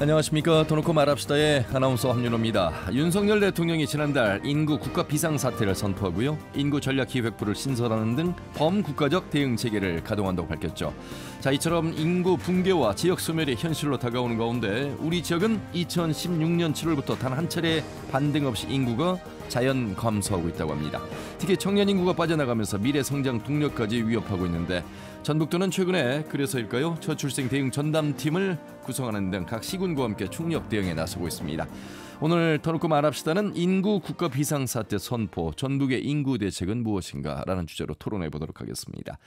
안녕하십니까. 더놓고 말합시다의 아나운서 함윤호입니다. 윤석열 대통령이 지난달 인구 국가 비상사태를 선포하고요. 인구전략기획부를 신설하는 등 범국가적 대응 체계를 가동한다고 밝혔죠. 자, 이처럼 인구 붕괴와 지역 소멸이 현실로 다가오는 가운데 우리 지역은 2016년 7월부터 단 한 차례 반등 없이 인구가 자연 감소하고 있다고 합니다. 특히 청년 인구가 빠져나가면서 미래 성장 동력까지 위협하고 있는데 전북도는 최근에 그래서일까요? 저출생 대응 전담팀을 구성하는 등 각 시군과 함께 총력 대응에 나서고 있습니다. 오늘 더놓고 말합시다는 인구 국가 비상사태 선포, 전북의 인구 대책은 무엇인가 라는 주제로 토론해 보도록 하겠습니다.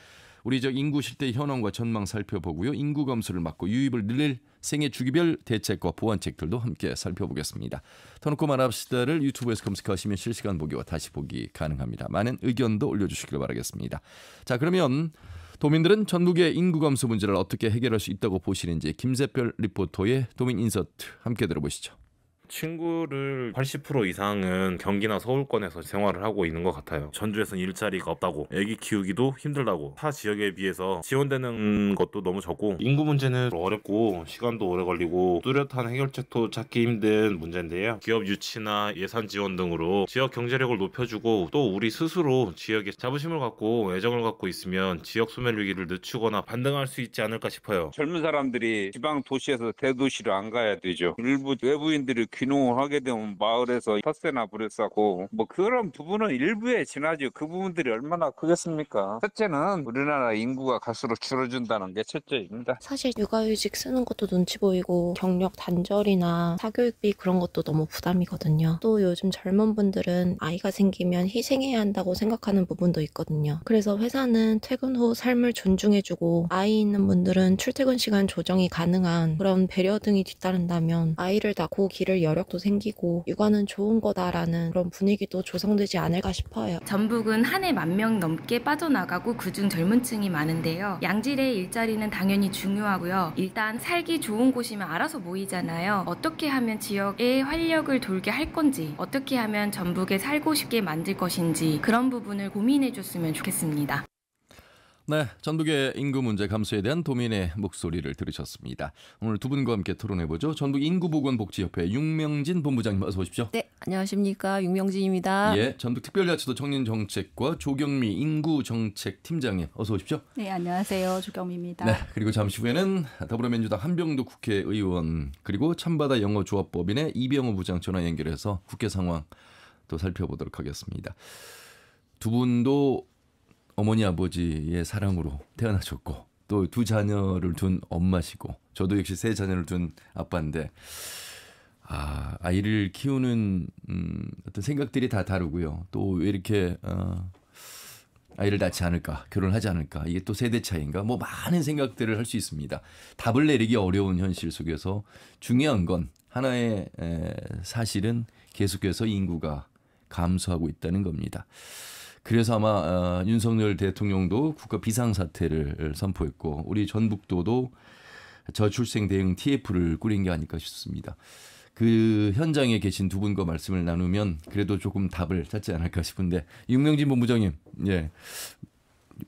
우리 저 인구 실태 현황과 전망 살펴보고요. 인구 감소를 막고 유입을 늘릴 생애 주기별 대책과 보완책들도 함께 살펴보겠습니다. 더놓고 말합시다를 유튜브에서 검색하시면 실시간 보기와 다시 보기 가능합니다. 많은 의견도 올려주시길 바라겠습니다. 자, 그러면 도민들은 전북의 인구 감소 문제를 어떻게 해결할 수 있다고 보시는지 김세별 리포터의 도민 인서트 함께 들어보시죠. 친구를 80% 이상은 경기나 서울권에서 생활을 하고 있는 것 같아요. 전주에서는 일자리가 없다고, 애기 키우기도 힘들다고, 타 지역에 비해서 지원되는 것도 너무 적고, 인구 문제는 어렵고 시간도 오래 걸리고 뚜렷한 해결책도 찾기 힘든 문제인데요. 기업 유치나 예산 지원 등으로 지역 경제력을 높여주고 또 우리 스스로 지역에 자부심을 갖고 애정을 갖고 있으면 지역 소멸 위기를 늦추거나 반등할 수 있지 않을까 싶어요. 젊은 사람들이 지방 도시에서 대도시로 안 가야 되죠. 일부 외부인들이 귀농을 하게 되면 마을에서 텃세나 부렸하고 그런 부분은 일부에 지나죠. 그 부분들이 얼마나 크겠습니까? 첫째는 우리나라 인구가 갈수록 줄어든다는 게 첫째입니다. 사실 육아휴직 쓰는 것도 눈치 보이고 경력 단절이나 사교육비 그런 것도 너무 부담이거든요. 또 요즘 젊은 분들은 아이가 생기면 희생해야 한다고 생각하는 부분도 있거든요. 그래서 회사는 퇴근 후 삶을 존중해주고 아이 있는 분들은 출퇴근 시간 조정이 가능한 그런 배려 등이 뒤따른다면 아이를 낳고 길을 여력도 생기고 육아는 좋은 거다라는 그런 분위기도 조성되지 않을까 싶어요. 전북은 한 해 10,000명 넘게 빠져나가고 그중 젊은 층이 많은데요. 양질의 일자리는 당연히 중요하고요. 일단 살기 좋은 곳이면 알아서 모이잖아요. 어떻게 하면 지역에 활력을 돌게 할 건지, 어떻게 하면 전북에 살고 싶게 만들 것인지 그런 부분을 고민해 줬으면 좋겠습니다. 네, 전북의 인구 문제 감소에 대한 도민의 목소리를 들으셨습니다. 오늘 두 분과 함께 토론해보죠. 전북 인구보건복지협회 윤명진 본부장님 어서 오십시오. 네, 안녕하십니까. 윤명진입니다. 예, 전북특별자치도 청년정책과 조경미 인구정책팀장님 어서 오십시오. 네, 안녕하세요. 조경미입니다. 네, 그리고 잠시 후에는 더불어민주당 한병도 국회의원 그리고 참바다 영어조합법인의 이병호 부장 전화 연결해서 국회 상황 또 살펴보도록 하겠습니다. 두 분도 어머니 아버지의 사랑으로 태어나셨고 또 두 자녀를 둔 엄마시고 저도 역시 세 자녀를 둔 아빠인데 아이를 키우는 어떤 생각들이 다 다르고요. 또 왜 이렇게 아이를 낳지 않을까, 결혼하지 않을까, 이게 또 세대 차이인가, 많은 생각들을 할 수 있습니다. 답을 내리기 어려운 현실 속에서 중요한 건 하나의 사실은 계속해서 인구가 감소하고 있다는 겁니다. 그래서 아마 윤석열 대통령도 국가 비상사태를 선포했고 우리 전북도도 저출생 대응 TF를 꾸린 게 아닐까 싶습니다. 그 현장에 계신 두 분과 말씀을 나누면 그래도 조금 답을 찾지 않을까 싶은데 윤명진 본부장님, 예,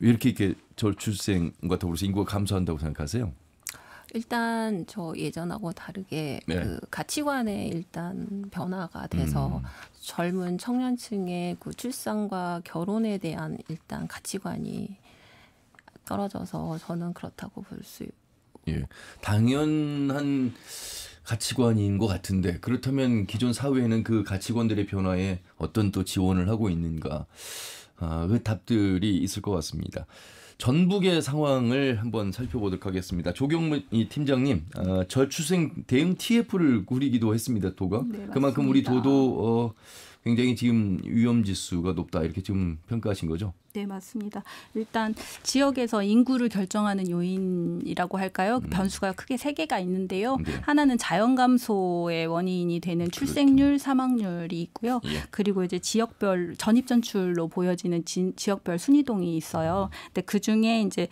왜 이렇게 저출생과 더불어서 인구가 감소한다고 생각하세요? 일단 저 예전하고 다르게 네. 그 가치관에 일단 변화가 돼서 젊은 청년층의 그 출산과 결혼에 대한 일단 가치관이 떨어져서 저는 그렇다고 볼 수. 예, 당연한 가치관인 것 같은데 그렇다면 기존 사회에는 그 가치관들의 변화에 어떤 또 지원을 하고 있는가? 그 답들이 있을 것 같습니다. 전북의 상황을 한번 살펴보도록 하겠습니다. 조경미 팀장님, 저출생 대응 TF를 꾸리기도 했습니다. 도가. 네, 그만큼 우리 도도 굉장히 지금 위험지수가 높다 이렇게 지금 평가하신 거죠? 네, 맞습니다. 일단 지역에서 인구를 결정하는 요인이라고 할까요? 변수가 크게 세 개가 있는데요. 네. 하나는 자연 감소의 원인이 되는 출생률, 사망률이 있고요. 예. 그리고 이제 지역별 전입전출로 보여지는 지역별 순이동이 있어요. 근데 그 중에 이제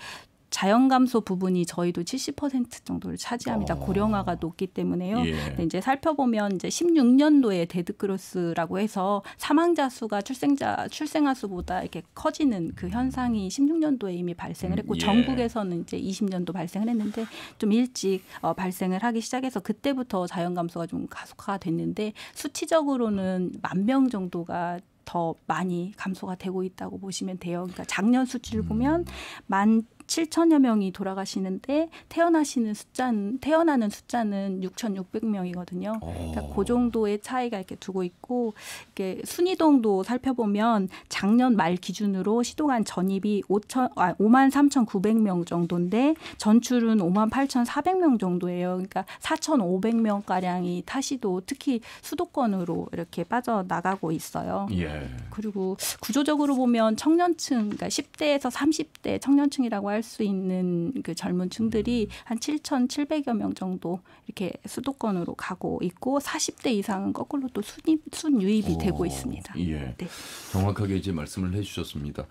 자연 감소 부분이 저희도 70% 정도를 차지합니다. 고령화가 높기 때문에요. 예. 근데 이제 살펴보면 이제 16년도에 데드크로스라고 해서 사망자 수가 출생아 수보다 이렇게 커지는 그 현상이 16년도에 이미 발생을 했고 예. 전국에서는 이제 20년도 발생을 했는데 좀 일찍 발생을 하기 시작해서 그때부터 자연 감소가 좀 가속화가 됐는데 수치적으로는 10,000명 정도가 더 많이 감소가 되고 있다고 보시면 돼요. 그러니까 작년 수치를 보면 17,000여 명이 돌아가시는데 태어나는 숫자는 6,600명이거든요. 그러니까 그 정도의 차이가 이렇게 두고 있고 이렇게 순이동도 살펴보면 작년 말 기준으로 시도관 전입이 53,900명 정도인데 전출은 58,400명 정도예요. 그러니까 4,500명 가량이 타시도 특히 수도권으로 이렇게 빠져나가고 있어요. 예. 그리고 구조적으로 보면 청년층, 그러니까 10대에서 30대 청년층이라고 할 수 있는 그 젊은 층들이 한 7,700여 명 정도 이렇게 수도권으로 가고 있고 40대 이상은 거꾸로 또 순유입이 되고 있습니다. 예. 네. 정확하게 이제 말씀을 해주셨습니다.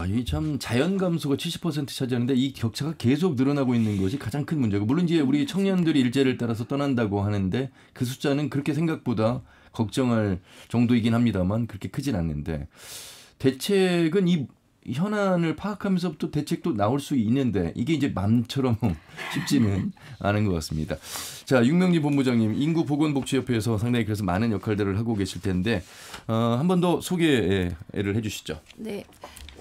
이 참 자연 감소가 70% 차지하는데 이 격차가 계속 늘어나고 있는 것이 가장 큰 문제고 물론 이제 우리 청년들이 일제를 따라서 떠난다고 하는데 그 숫자는 그렇게 생각보다 걱정할 정도이긴 합니다만 그렇게 크진 않는데 대책은 이 현안을 파악하면서부터 대책도 나올 수 있는데 이게 이제 맘처럼 쉽지는 않은 것 같습니다. 자, 윤명진 본부장님 인구보건복지협회에서 상당히 그래서 많은 역할들을 하고 계실 텐데 한 번 더 소개를 해주시죠. 네.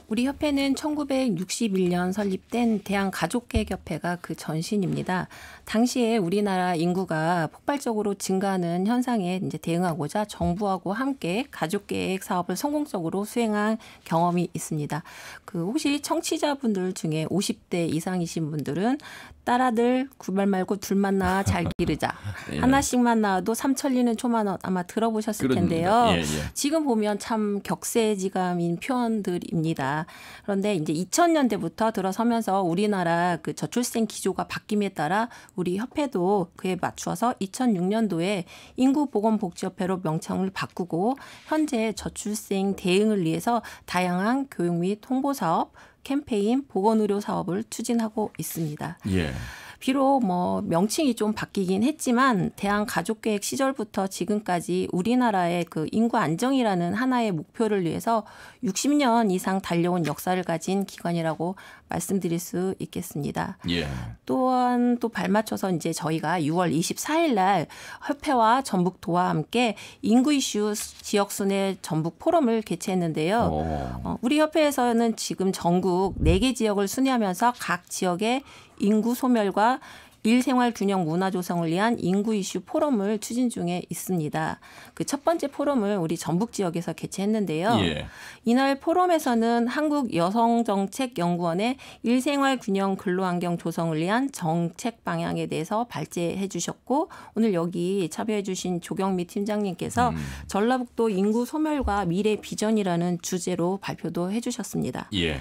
우리 협회는 1961년 설립된 대한가족계획협회가 그 전신입니다. 당시에 우리나라 인구가 폭발적으로 증가하는 현상에 이제 대응하고자 정부하고 함께 가족계획 사업을 성공적으로 수행한 경험이 있습니다. 그 혹시 청취자분들 중에 50대 이상이신 분들은 딸아들 구별 말고 둘만 낳아 잘 기르자. 예. 하나씩만 낳아도 삼천리는 초만원 아마 들어보셨을 텐데요. 예, 예. 지금 보면 참 격세지감인 표현들입니다. 그런데 이제 2000년대부터 들어서면서 우리나라 그 저출생 기조가 바뀜에 따라 우리 협회도 그에 맞추어서 2006년도에 인구보건복지협회로 명칭을 바꾸고 현재 저출생 대응을 위해서 다양한 교육 및 홍보 사업, 캠페인, 보건의료 사업을 추진하고 있습니다. 예. 비록 뭐 명칭이 좀 바뀌긴 했지만 대한가족계획 시절부터 지금까지 우리나라의 그 인구 안정이라는 하나의 목표를 위해서 60년 이상 달려온 역사를 가진 기관이라고 말씀드릴 수 있겠습니다. 예. 또한 또 발맞춰서 이제 저희가 6월 24일 날 협회와 전북도와 함께 인구 이슈 지역 순회 전북 포럼을 개최했는데요. 우리 협회에서는 지금 전국 4개 지역을 순회하면서 각 지역의 인구 소멸과 일생활 균형 문화 조성을 위한 인구 이슈 포럼을 추진 중에 있습니다. 그 첫 번째 포럼을 우리 전북 지역에서 개최했는데요. 예. 이날 포럼에서는 한국여성정책연구원의 일생활 균형 근로환경 조성을 위한 정책 방향에 대해서 발제해 주셨고 오늘 여기 참여해 주신 조경미 팀장님께서 전라북도 인구 소멸과 미래 비전이라는 주제로 발표도 해 주셨습니다. 예.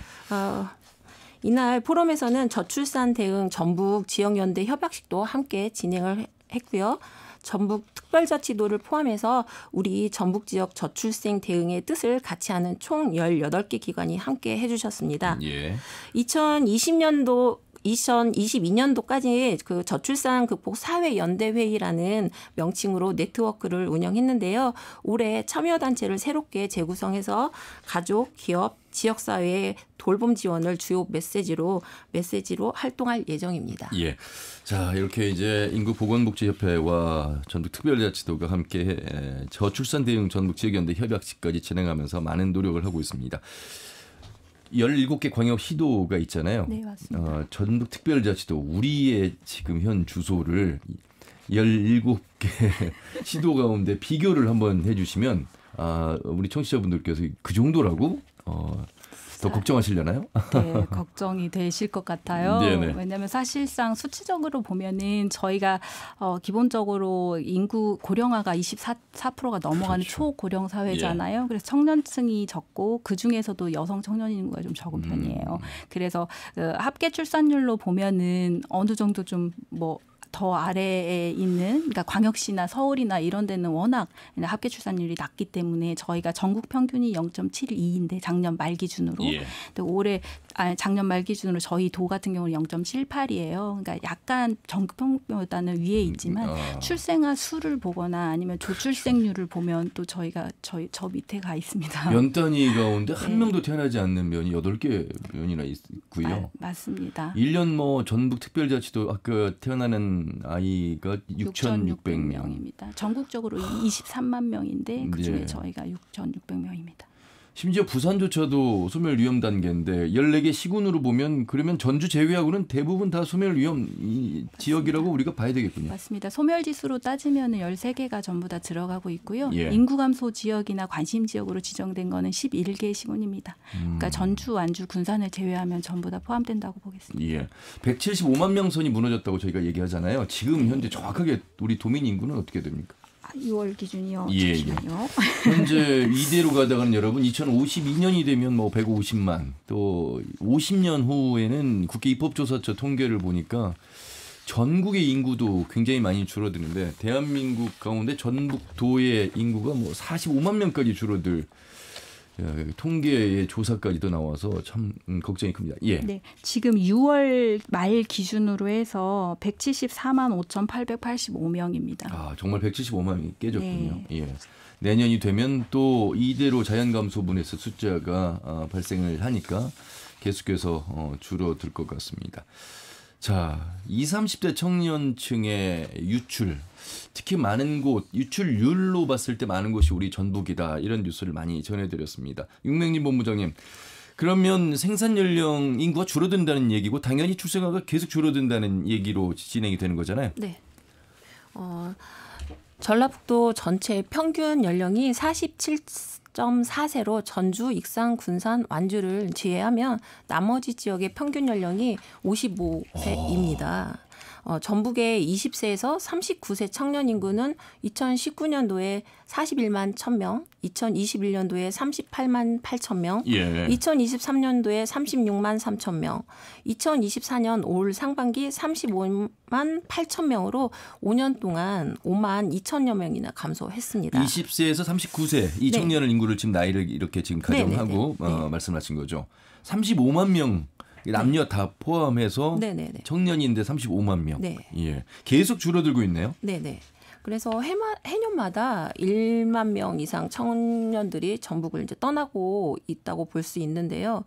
이날 포럼에서는 저출산 대응 전북 지역연대 협약식도 함께 진행을 했고요. 전북 특별자치도를 포함해서 우리 전북 지역 저출생 대응의 뜻을 같이 하는 총 18개 기관이 함께 해주셨습니다. 예. 2022년도까지 그 저출산 극복 사회연대회의라는 명칭으로 네트워크를 운영했는데요. 올해 참여단체를 새롭게 재구성해서 가족, 기업, 지역사회의 돌봄 지원을 주요 메시지로 활동할 예정입니다. 예. 자, 이렇게 이제 인구보건복지협회와 전북특별자치도가 함께 저출산 대응 전북 지역연대 협약식까지 진행하면서 많은 노력을 하고 있습니다. 17개 광역 시도가 있잖아요. 네, 맞습니다. 전북특별자치도 우리의 지금 현 주소를 17개 시도 가운데 비교를 한번 해주시면 우리 청취자분들께서 그 정도라고 더 걱정하시려나요? 네, 걱정이 되실 것 같아요. 네네. 왜냐하면 사실상 수치적으로 보면은 저희가 기본적으로 인구 고령화가 24%가 넘어가는 그렇죠. 초고령 사회잖아요. 그래서 청년층이 적고 그 중에서도 여성 청년 인구가 좀 적은 편이에요. 그래서 합계 출산율로 보면은 어느 정도 좀 뭐 더 아래에 있는 그러니까 광역시나 서울이나 이런 데는 워낙 합계 출산율이 낮기 때문에 저희가 전국 평균이 0.72인데 작년 말 기준으로 예. 근데 작년 말 기준으로 저희 도 같은 경우는 0.78이에요. 그러니까 약간 전국 평균보다는 위에 있지만 출생아 수를 보거나 아니면 조출생률을 보면 또 저희가 저 밑에 가 있습니다. 면 단위 가운데 네. 한 명도 태어나지 않는 면이 8개 면이나 있고요. 맞습니다. 1년 뭐 전북 특별자치도 아까 태어나는 아이가 6,600명. 전국적으로 23만 명인데 그중에 예. 저희가 6,600명입니다. 심지어 부산조차도 소멸 위험 단계인데 14개 시군으로 보면 그러면 전주 제외하고는 대부분 다 소멸 위험 지역이라고 우리가 봐야 되겠군요. 맞습니다. 소멸 지수로 따지면 13개가 전부 다 들어가고 있고요. 예. 인구 감소 지역이나 관심 지역으로 지정된 거는 11개 시군입니다. 그러니까 전주, 완주, 군산을 제외하면 전부 다 포함된다고 보겠습니다. 예. 175만 명 선이 무너졌다고 저희가 얘기하잖아요. 지금 현재 정확하게 우리 도민 인구는 어떻게 됩니까? 6월 기준이요. 예, 잠시만요. 현재 이대로 가다가는 여러분 2052년이 되면 뭐 150만 또 50년 후에는 국회 입법조사처 통계를 보니까 전국의 인구도 굉장히 많이 줄어드는데 대한민국 가운데 전북도의 인구가 뭐 45만 명까지 줄어들 통계의 조사까지도 나와서 참 걱정이 큽니다. 예. 네, 지금 6월 말 기준으로 해서 174만 5,885명입니다. 아, 정말 175만이 깨졌군요. 네. 예. 내년이 되면 또 이대로 자연 감소분에서 숫자가 발생을 하니까 계속해서 줄어들 것 같습니다. 자, 20, 30대 청년층의 유출, 특히 많은 곳, 유출률로 봤을 때 많은 곳이 우리 전북이다. 이런 뉴스를 많이 전해드렸습니다. 윤명림 본부장님, 그러면 생산 연령 인구가 줄어든다는 얘기고 당연히 출생아가 계속 줄어든다는 얘기로 진행이 되는 거잖아요. 네. 전라북도 전체 평균 연령이 47.4세로 전주, 익산, 군산, 완주를 제외하면 나머지 지역의 평균 연령이 55세입니다. 전북의 20세에서 39세 청년 인구는 2019년도에 41만 1,000명, 2021년도에 38만 8,000명, 예. 2023년도에 36만 3,000명, 2024년 올 상반기 35만 8,000명으로 5년 동안 5만 2천여 명이나 감소했습니다. 20세에서 39세 이 네. 청년 인구를 지금 나이를 이렇게 지금 가정하고 말씀하신 거죠. 35만 명 남녀 다 포함해서 네네네. 청년인데 35만 명. 네. 예. 계속 줄어들고 있네요. 네네. 그래서 해년마다 1만 명 이상 청년들이 전북을 이제 떠나고 있다고 볼 수 있는데요.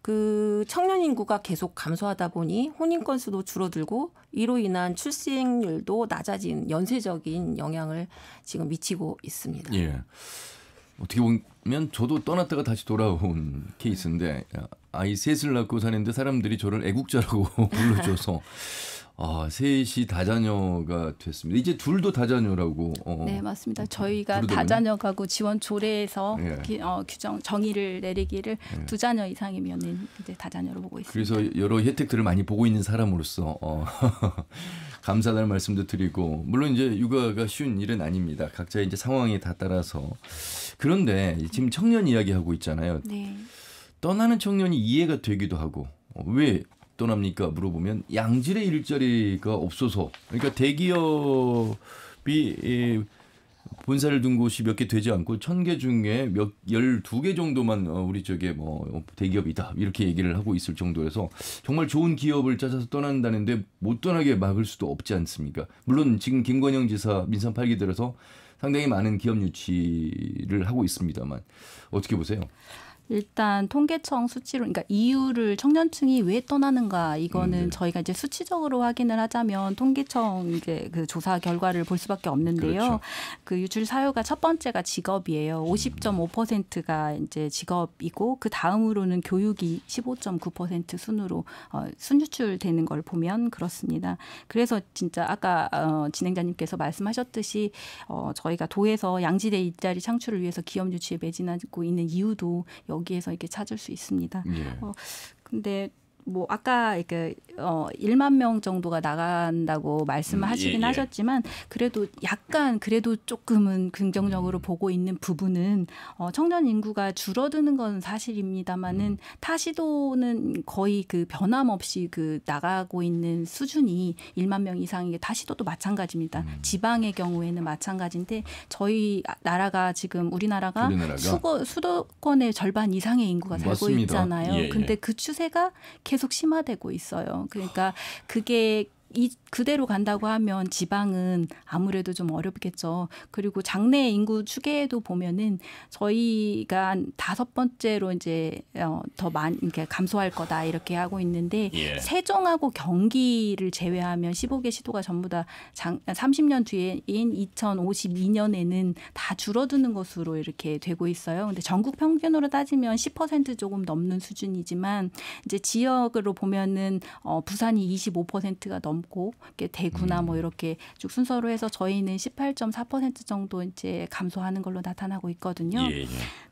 그 청년 인구가 계속 감소하다 보니 혼인 건수도 줄어들고 이로 인한 출생률도 낮아진 연쇄적인 영향을 지금 미치고 있습니다. 예. 어떻게 보면 저도 떠났다가 다시 돌아온 케이스인데 아이 셋을 낳고 사는데 사람들이 저를 애국자라고 불러줘서 셋이 다자녀가 됐습니다. 이제 둘도 다자녀라고. 네, 맞습니다. 저희가 부르더군요. 다자녀가구 지원 조례에서 예. 규정 정의를 내리기를 예. 2자녀 이상이면은 이제 다자녀로 보고 있습니다. 그래서 여러 혜택들을 많이 보고 있는 사람으로서 감사하다는 말씀도 드리고 물론 이제 육아가 쉬운 일은 아닙니다. 각자의 이제 상황에 다 따라서 그런데 지금 청년 이야기하고 있잖아요. 네. 떠나는 청년이 이해가 되기도 하고 왜 떠납니까? 물어보면 양질의 일자리가 없어서 그러니까 대기업이 본사를 둔 곳이 몇 개 되지 않고 1,000개 중에 12개 정도만 우리 쪽에 뭐 대기업이다 이렇게 얘기를 하고 있을 정도여서 정말 좋은 기업을 찾아서 떠난다는데 못 떠나게 막을 수도 없지 않습니까? 물론 지금 김건영 지사 민선 8기 들어서 상당히 많은 기업 유치를 하고 있습니다만 어떻게 보세요? 일단 통계청 수치로 그러니까 이유를 청년층이 왜 떠나는가 이거는 네. 저희가 저희가 이제 수치적으로 확인을 하자면 통계청 이제 그 조사 결과를 볼 수밖에 없는데요. 그렇죠. 그 유출 사유가 첫 번째가 직업이에요. 50.5%가 이제 직업이고 그 다음으로는 교육이 15.9% 순으로 순유출되는 걸 보면 그렇습니다. 그래서 진짜 아까 진행자님께서 말씀하셨듯이 저희가 도에서 양질의 일자리 창출을 위해서 기업 유치에 매진하고 있는 이유도 여기에서 이렇게 찾을 수 있습니다. 예. 근데 뭐 아까 그 1만 명 정도가 나간다고 말씀을 하시긴 하셨지만 그래도 약간 그래도 조금은 긍정적으로 보고 있는 부분은 청년 인구가 줄어드는 건 사실입니다만은 타 시도는 거의 그 변함없이 그 나가고 있는 수준이 1만 명 이상인 게 타 시도도 마찬가지입니다. 지방의 경우에는 마찬가지인데 저희 나라가 지금 우리나라가 수도권의 절반 이상의 인구가 살고 맞습니다. 있잖아요. 예, 예. 근데 그 추세가 계속 심화되고 있어요. 그러니까 그게 그대로 간다고 하면 지방은 아무래도 좀 어렵겠죠. 그리고 장래 인구 추계에도 보면은 저희가 한 5번째로 이제 더 많이 이렇게 감소할 거다 이렇게 하고 있는데 예. 세종하고 경기를 제외하면 15개 시도가 전부 다 30년 뒤인 2052년에는 다 줄어드는 것으로 이렇게 되고 있어요. 근데 전국 평균으로 따지면 10% 조금 넘는 수준이지만 이제 지역으로 보면은 부산이 25%가 넘고 대구나 뭐 이렇게 쭉 순서로 해서 저희는 18.4% 정도 이제 감소하는 걸로 나타나고 있거든요. 예.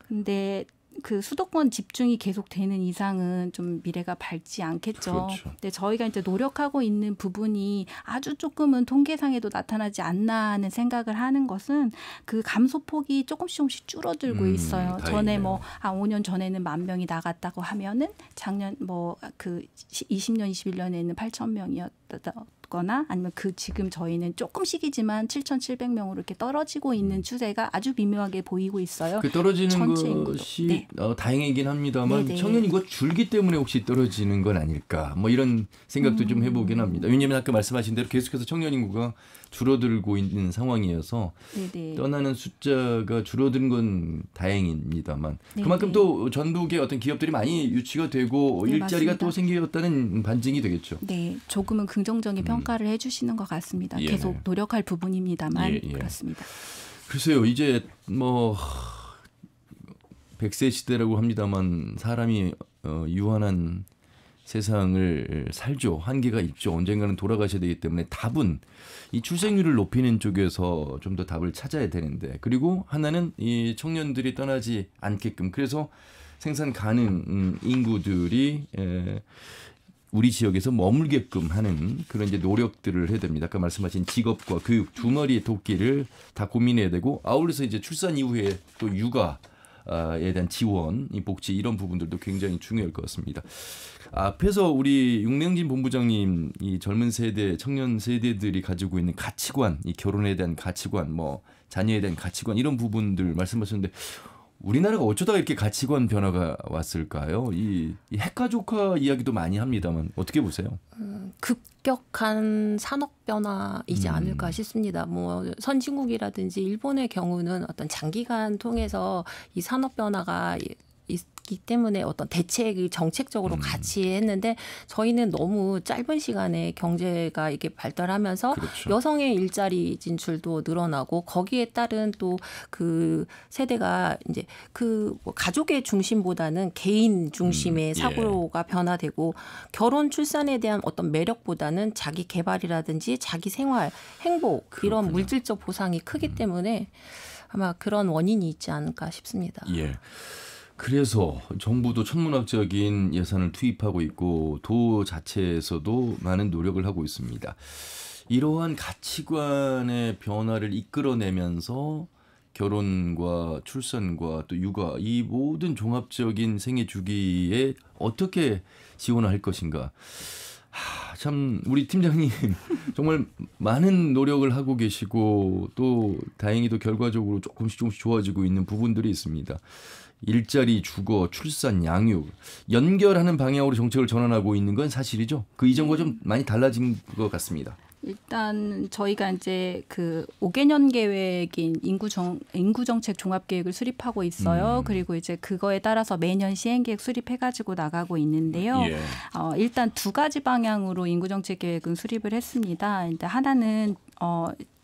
근데 그 수도권 집중이 계속되는 이상은 좀 미래가 밝지 않겠죠. 그렇죠. 근데 저희가 이제 노력하고 있는 부분이 아주 조금은 통계상에도 나타나지 않나 하는 생각을 하는 것은 그 감소폭이 조금씩 줄어들고 있어요. 다행이네요. 전에 뭐 한 5년 전에는 10,000명이 나갔다고 하면은 작년 뭐 그 20년, 21년에는 8,000명이었거나 아니면 그 지금 저희는 조금씩이지만 7,700명으로 이렇게 떨어지고 있는 추세가 아주 미묘하게 보이고 있어요. 그 떨어지는 전체 인구도. 것이 네. 다행이긴 합니다만 네네. 청년 인구가 줄기 때문에 혹시 떨어지는 건 아닐까 뭐 이런 생각도 좀 해보긴 합니다. 왜냐하면 아까 말씀하신 대로 계속해서 청년 인구가 줄어들고 있는 상황이어서 네네. 떠나는 숫자가 줄어드는 건 다행입니다만 네네. 그만큼 또 전국의 어떤 기업들이 많이 유치가 되고 네, 일자리가 맞습니다. 또 생겼다는 반증이 되겠죠. 네, 조금은 긍정적인 평가를 해주시는 것 같습니다. 예, 계속 네. 노력할 부분입니다만 예, 예. 그렇습니다. 글쎄요, 이제 뭐 100세 시대라고 합니다만 사람이 유한한 세상을 살죠. 한계가 있죠. 언젠가는 돌아가셔야 되기 때문에 답은 이 출생률을 높이는 쪽에서 좀 더 답을 찾아야 되는데 그리고 하나는 이 청년들이 떠나지 않게끔 그래서 생산 가능 인구들이 우리 지역에서 머물게끔 하는 그런 이제 노력들을 해야 됩니다. 아까 말씀하신 직업과 교육 두 마리의 토끼를 다 고민해야 되고 아울러서 이제 출산 이후에 또 육아에 대한 지원, 이 복지 이런 부분들도 굉장히 중요할 것 같습니다. 앞에서 우리 윤명진 본부장님 이 젊은 세대, 청년 세대들이 가지고 있는 가치관, 이 결혼에 대한 가치관, 뭐 자녀에 대한 가치관 이런 부분들 말씀하셨는데 우리나라가 어쩌다가 이렇게 가치관 변화가 왔을까요? 이 핵가족화 이야기도 많이 합니다만 어떻게 보세요? 급격한 산업 변화이지 않을까 싶습니다. 뭐 선진국이라든지 일본의 경우는 어떤 장기간 통해서 이 산업 변화가 있기 때문에 어떤 대책을 정책적으로 같이 했는데 저희는 너무 짧은 시간에 경제가 이렇게 발달하면서 그렇죠. 여성의 일자리 진출도 늘어나고 거기에 따른 또 그 세대가 이제 그 뭐 가족의 중심보다는 개인 중심의 사고가 변화되고 결혼 출산에 대한 어떤 매력보다는 자기 개발이라든지 자기 생활 행복 이런 그렇군요. 물질적 보상이 크기 때문에 아마 그런 원인이 있지 않을까 싶습니다. 예. 그래서 정부도 천문학적인 예산을 투입하고 있고 도 자체에서도 많은 노력을 하고 있습니다. 이러한 가치관의 변화를 이끌어내면서 결혼과 출산과 또 육아 이 모든 종합적인 생애 주기에 어떻게 지원을 할 것인가. 참 우리 팀장님 정말 많은 노력을 하고 계시고 또 다행히도 결과적으로 조금씩 좋아지고 있는 부분들이 있습니다. 일자리, 주거, 출산, 양육 연결하는 방향으로 정책을 전환하고 있는 건 사실이죠. 그 이전과 좀 많이 달라진 것 같습니다. 일단 저희가 이제 그 5개년 계획인 인구정책 종합계획을 수립하고 있어요. 그리고 이제 그거에 따라서 매년 시행계획 수립해가지고 나가고 있는데요. 예. 일단 두 가지 방향으로 인구정책 계획은 수립을 했습니다. 일단 하나는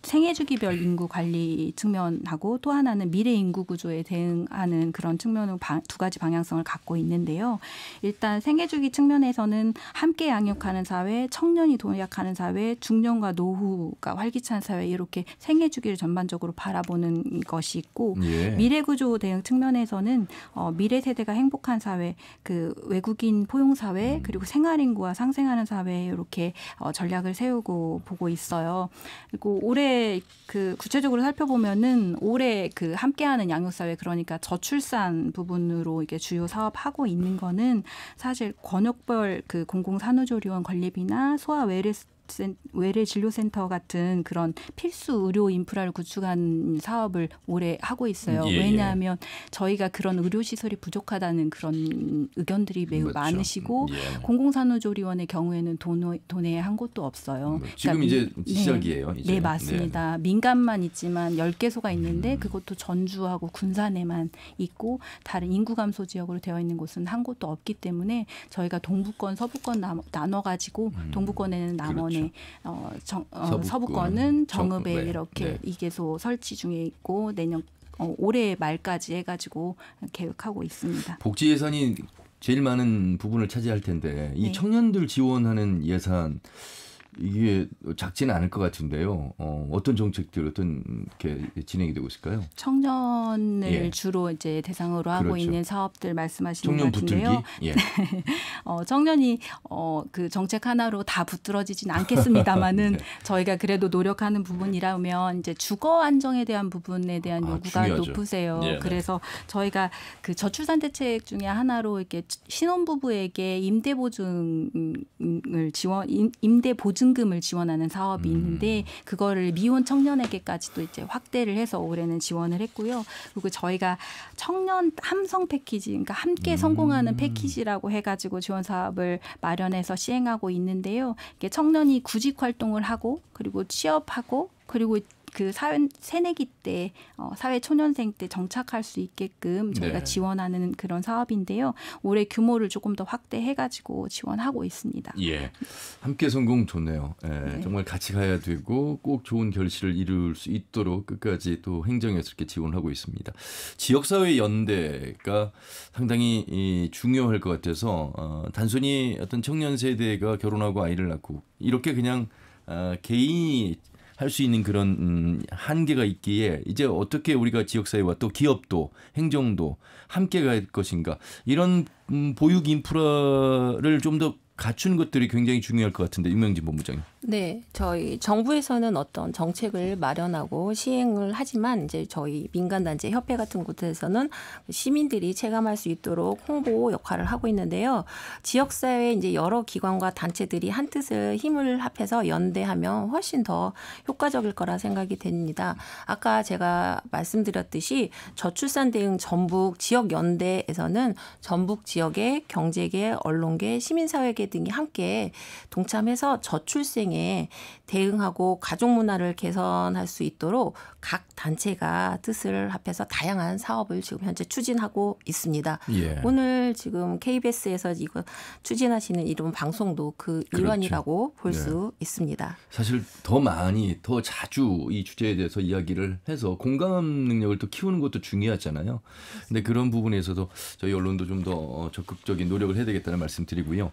생애 주기별 인구 관리 측면하고 또 하나는 미래 인구 구조에 대응하는 그런 측면으로 두 가지 방향성을 갖고 있는데요. 일단 생애 주기 측면에서는 함께 양육하는 사회, 청년이 도약하는 사회, 중년과 노후가 활기찬 사회 이렇게 생애 주기를 전반적으로 바라보는 것이 있고 예. 미래 구조 대응 측면에서는 미래 세대가 행복한 사회, 그 외국인 포용 사회 그리고 생활 인구와 상생하는 사회 이렇게 전략을 세우고 보고 있어요. 그리고 올해 그 구체적으로 살펴보면은 올해 그 함께하는 양육사회 그러니까 저출산 부분으로 이게 주요 사업하고 있는 거는 사실 권역별 그 공공산후조리원 건립이나 소아 외래 진료센터 같은 그런 필수 의료 인프라를 구축한 사업을 올해 하고 있어요. 예, 왜냐하면 저희가 그런 의료 시설이 부족하다는 그런 의견들이 매우 그렇죠. 많으시고 예. 공공산후조리원의 경우에는 돈에 한 곳도 없어요. 지금 그러니까 이제 시작이에요. 이제. 네, 맞습니다. 민간만 있지만 10개소가 있는데 그것도 전주하고 군산에만 있고 다른 인구 감소 지역으로 되어 있는 곳은 한 곳도 없기 때문에 저희가 동부권, 서부권 나눠가지고 동부권에는 남원에 서부권은 정읍에 네. 이렇게 네. 2개소 설치 중에 있고 내년 올해 말까지 해가지고 계획하고 있습니다. 복지 예산이 제일 많은 부분을 차지할 텐데 이 네. 청년들 지원하는 예산 이게 작지는 않을 것 같은데요. 어떤 정책들 어떤 게 진행이 되고 있을까요? 청년을 예. 주로 이제 대상으로 하고 그렇죠. 있는 사업들 말씀하시는 청년 것 같은데요. 붙들기. 예. 청년이 그 정책 하나로 다 붙들어지진 않겠습니다만은 네. 저희가 그래도 노력하는 부분이라면 이제 주거 안정에 대한 부분에 대한 요구가 중요하죠. 높으세요. 예. 그래서 저희가 그 저출산 대책 중에 하나로 이렇게 신혼부부에게 임대 보증금을 지원하는 사업이 있는데 그거를 미혼 청년에게까지도 이제 확대를 해서 올해는 지원을 했고요. 그리고 저희가 청년 함성 패키지, 그러니까 함께 성공하는 패키지라고 해가지고 지원 사업을 마련해서 시행하고 있는데요. 이게 청년이 구직 활동을 하고 그리고 취업하고 그리고 그 새내기 때 사회 초년생 때 정착할 수 있게끔 저희가 네. 지원하는 그런 사업인데요. 올해 규모를 조금 더 확대해가지고 지원하고 있습니다. 예. 함께 성공 좋네요. 예. 네. 정말 같이 가야 되고 꼭 좋은 결실을 이룰 수 있도록 끝까지 또 행정에서 이렇게 지원하고 있습니다. 지역사회 연대가 상당히 중요할 것 같아서 단순히 어떤 청년 세대가 결혼하고 아이를 낳고 이렇게 그냥 개인이 할 수 있는 그런 한계가 있기에 이제 어떻게 우리가 지역사회와 또 기업도 행정도 함께 갈 것인가 이런 보육 인프라를 좀 더 갖춘 것들이 굉장히 중요할 것 같은데 임명진 본부장님. 네, 저희 정부에서는 어떤 정책을 마련하고 시행을 하지만 이제 저희 민간단체 협회 같은 곳에서는 시민들이 체감할 수 있도록 홍보 역할을 하고 있는데요. 지역사회 이제 여러 기관과 단체들이 한 뜻을 힘을 합해서 연대하면 훨씬 더 효과적일 거라 생각이 됩니다. 아까 제가 말씀드렸듯이 저출산 대응 전북 지역 연대에서는 전북 지역의 경제계, 언론계, 시민사회계 등이 함께 동참해서 저출생에 대응하고 가족 문화를 개선할 수 있도록 각 단체가 뜻을 합해서 다양한 사업을 지금 현재 추진하고 있습니다. 예. 오늘 지금 KBS에서 이거 추진하시는 이런 방송도 그 일환이라고 볼 수 있습니다. 사실 더 많이 더 자주 이 주제에 대해서 이야기를 해서 공감 능력을 또 키우는 것도 중요하잖아요. 근데 그런 부분에서도 저희 언론도 좀 더 적극적인 노력을 해야 되겠다는 말씀 드리고요.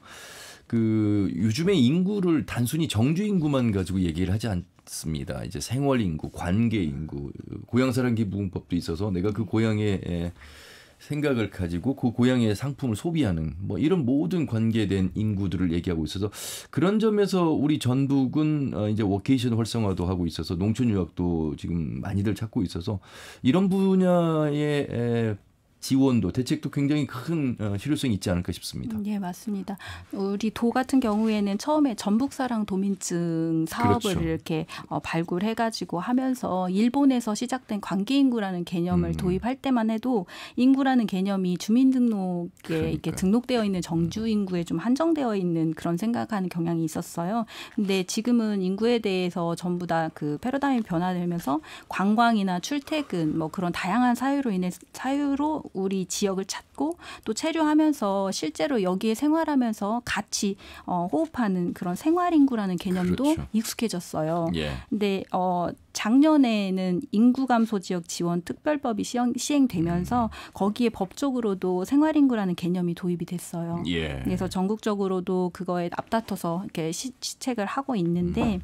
그 요즘에 인구를 단순히 정주 인구만 가지고 얘기를 하지 않습니다. 이제 생활 인구, 관계 인구, 고향사랑 기부금법도 있어서 내가 그 고향의 생각을 가지고 그 고향의 상품을 소비하는 뭐 이런 모든 관계된 인구들을 얘기하고 있어서 그런 점에서 우리 전북은 이제 워케이션 활성화도 하고 있어서 농촌 유학도 지금 많이들 찾고 있어서 이런 분야의 지원도 대책도 굉장히 큰 실효성이 있지 않을까 싶습니다. 네, 맞습니다. 우리 도 같은 경우에는 처음에 전북사랑 도민증 사업을 그렇죠. 이렇게 발굴해가지고 하면서 일본에서 시작된 관계인구라는 개념을 도입할 때만 해도 인구라는 개념이 주민등록에 이렇게 등록되어 있는 정주 인구에 좀 한정되어 있는 그런 생각하는 경향이 있었어요. 근데 지금은 인구에 대해서 전부 다 그 패러다임이 변화되면서 관광이나 출퇴근 뭐 그런 다양한 사유로 우리 지역을 찾고 또 체류하면서 실제로 여기에 생활하면서 같이 호흡하는 그런 생활인구라는 개념도 그렇죠. 익숙해졌어요. 예. 근데 작년에는 인구 감소 지역 지원 특별법이 시행되면서 거기에 법적으로도 생활인구라는 개념이 도입이 됐어요. 예. 그래서 전국적으로도 그거에 앞다퉈서 이렇게 시책을 하고 있는데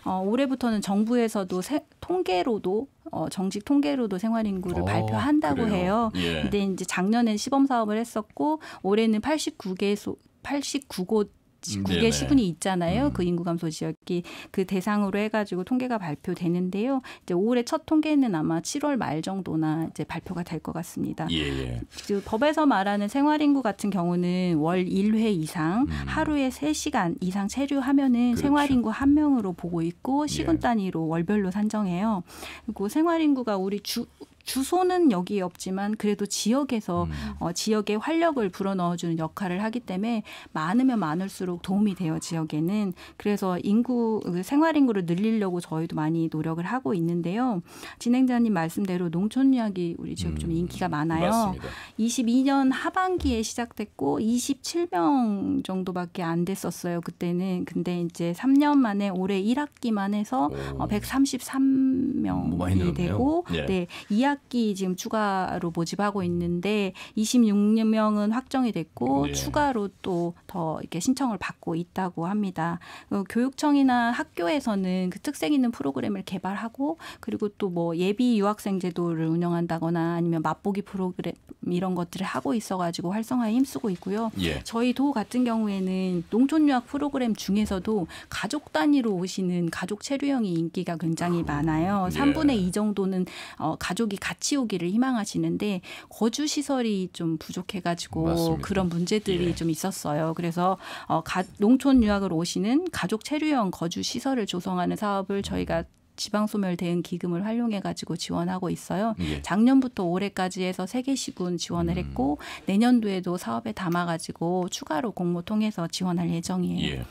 올해부터는 정부에서도 통계로도 정직 통계로도 생활인구를 발표한다고 그래요? 해요. 예. 근데 이제 작년엔 시범 사업을 했었고 올해는 89곳 네네. 9개 시군이 있잖아요. 그 인구 감소 지역이 그 대상으로 해가지고 통계가 발표되는데요. 이제 올해 첫 통계는 아마 7월 말 정도나 이제 발표가 될 것 같습니다. 예. 그 법에서 말하는 생활인구 같은 경우는 월 1회 이상 하루에 3시간 이상 체류하면은 그렇죠. 생활인구 1명으로 보고 있고 시군 예. 단위로 월별로 산정해요. 그리고 생활인구가 우리 주소는 여기에 없지만 그래도 지역에서 지역에 활력을 불어넣어주는 역할을 하기 때문에 많으면 많을수록 도움이 돼요. 지역에는. 그래서 생활인구를 늘리려고 저희도 많이 노력을 하고 있는데요. 진행자님 말씀대로 농촌 유학이 우리 지역 좀 인기가 많아요. 맞습니다. 22년 하반기에 시작됐고 27명 정도밖에 안 됐었어요. 그때는. 근데 이제 3년 만에 올해 1학기만 해서 133명이 많이 늘었네요. 되고 예. 네, 2학기 지금 추가로 모집하고 있는데 26명은 확정이 됐고 예. 추가로 또 더 이렇게 신청을 받고 있다고 합니다. 교육청이나 학교에서는 그 특색 있는 프로그램을 개발하고 그리고 또 뭐 예비 유학생 제도를 운영한다거나 아니면 맛보기 프로그램 이런 것들을 하고 있어가지고 활성화에 힘쓰고 있고요. 예. 저희 도 같은 경우에는 농촌 유학 프로그램 중에서도 가족 단위로 오시는 가족 체류형이 인기가 굉장히 많아요. 예. 3분의 2 정도는 가족이 같이 오기를 희망하시는데 거주 시설이 좀 부족해가지고 맞습니다. 그런 문제들이 예. 좀 있었어요. 그래서 농촌 유학을 오시는 가족 체류형 거주 시설을 조성하는 사업을 저희가 지방소멸 대응 기금을 활용해 가지고 지원하고 있어요. 예. 작년부터 올해까지 해서 3개 시군 지원을 했고 내년도에도 사업에 담아 가지고 추가로 공모 통해서 지원할 예정이에요. 예.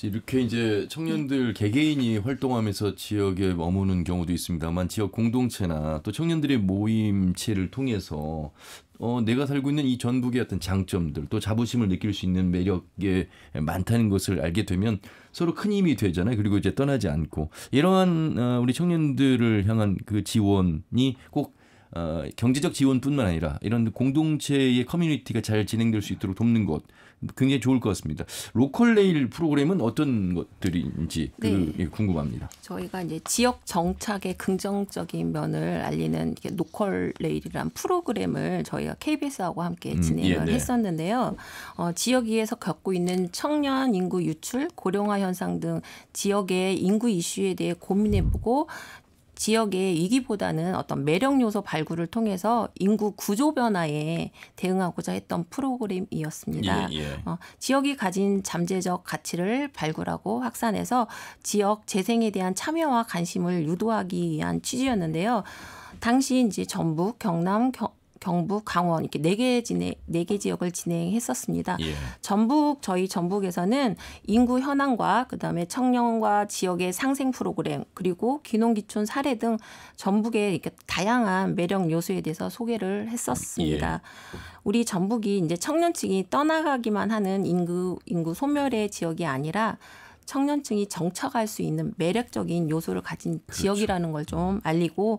이렇게 이제 청년들 개개인이 활동하면서 지역에 머무는 경우도 있습니다만 지역 공동체나 또 청년들의 모임체를 통해서 내가 살고 있는 이 전북의 어떤 장점들 또 자부심을 느낄 수 있는 매력이 많다는 것을 알게 되면 서로 큰 힘이 되잖아요. 그리고 이제 떠나지 않고 이러한 우리 청년들을 향한 그 지원이 꼭 경제적 지원뿐만 아니라 이런 공동체의 커뮤니티가 잘 진행될 수 있도록 돕는 것 굉장히 좋을 것 같습니다. 로컬 레일 프로그램은 어떤 것들인지 네. 궁금합니다. 저희가 이제 지역 정착의 긍정적인 면을 알리는 로컬 레일이란 프로그램을 저희가 KBS하고 함께 진행을 했었는데요. 지역위에서 겪고 있는 청년 인구 유출, 고령화 현상 등 지역의 인구 이슈에 대해 고민해보고 지역의 위기보다는 어떤 매력 요소 발굴을 통해서 인구 구조 변화에 대응하고자 했던 프로그램이었습니다. 지역이 가진 잠재적 가치를 발굴하고 확산해서 지역 재생에 대한 참여와 관심을 유도하기 위한 취지였는데요. 당시 이제 전북, 경남, 경북, 강원 이렇게 4개 지역을 진행했었습니다. 예. 저희 전북에서는 인구 현황과 그다음에 청년과 지역의 상생 프로그램 그리고 귀농귀촌 사례 등 전북의 이렇게 다양한 매력 요소에 대해서 소개를 했었습니다. 예. 우리 전북이 이제 청년층이 떠나가기만 하는 인구 소멸의 지역이 아니라 청년층이 정착할 수 있는 매력적인 요소를 가진 지역이라는 걸 좀 알리고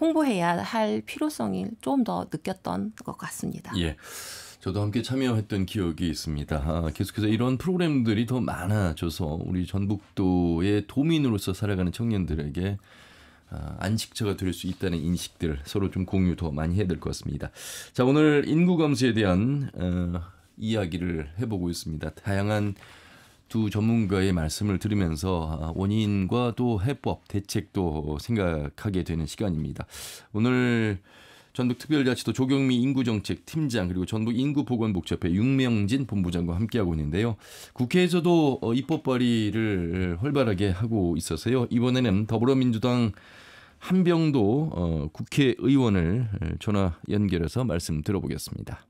홍보해야 할 필요성이 좀 더 느꼈던 것 같습니다. 예. 저도 함께 참여했던 기억이 있습니다. 계속해서 이런 프로그램들이 더 많아져서 우리 전북도의 도민으로서 살아가는 청년들에게 안식처가 될 수 있다는 인식들 서로 좀 공유 더 많이 해야 될 것 같습니다. 자, 오늘 인구 감소에 대한 이야기를 해보고 있습니다. 다양한 두 전문가의 말씀을 들으면서 원인과 또 해법, 대책도 생각하게 되는 시간입니다. 오늘 전북특별자치도 조경미 인구정책팀장 그리고 전북인구보건복지협회 윤명진 본부장과 함께하고 있는데요. 국회에서도 입법 발의를 활발하게 하고 있어서요. 이번에는 더불어민주당 한병도 국회의원을 전화 연결해서 말씀 들어보겠습니다.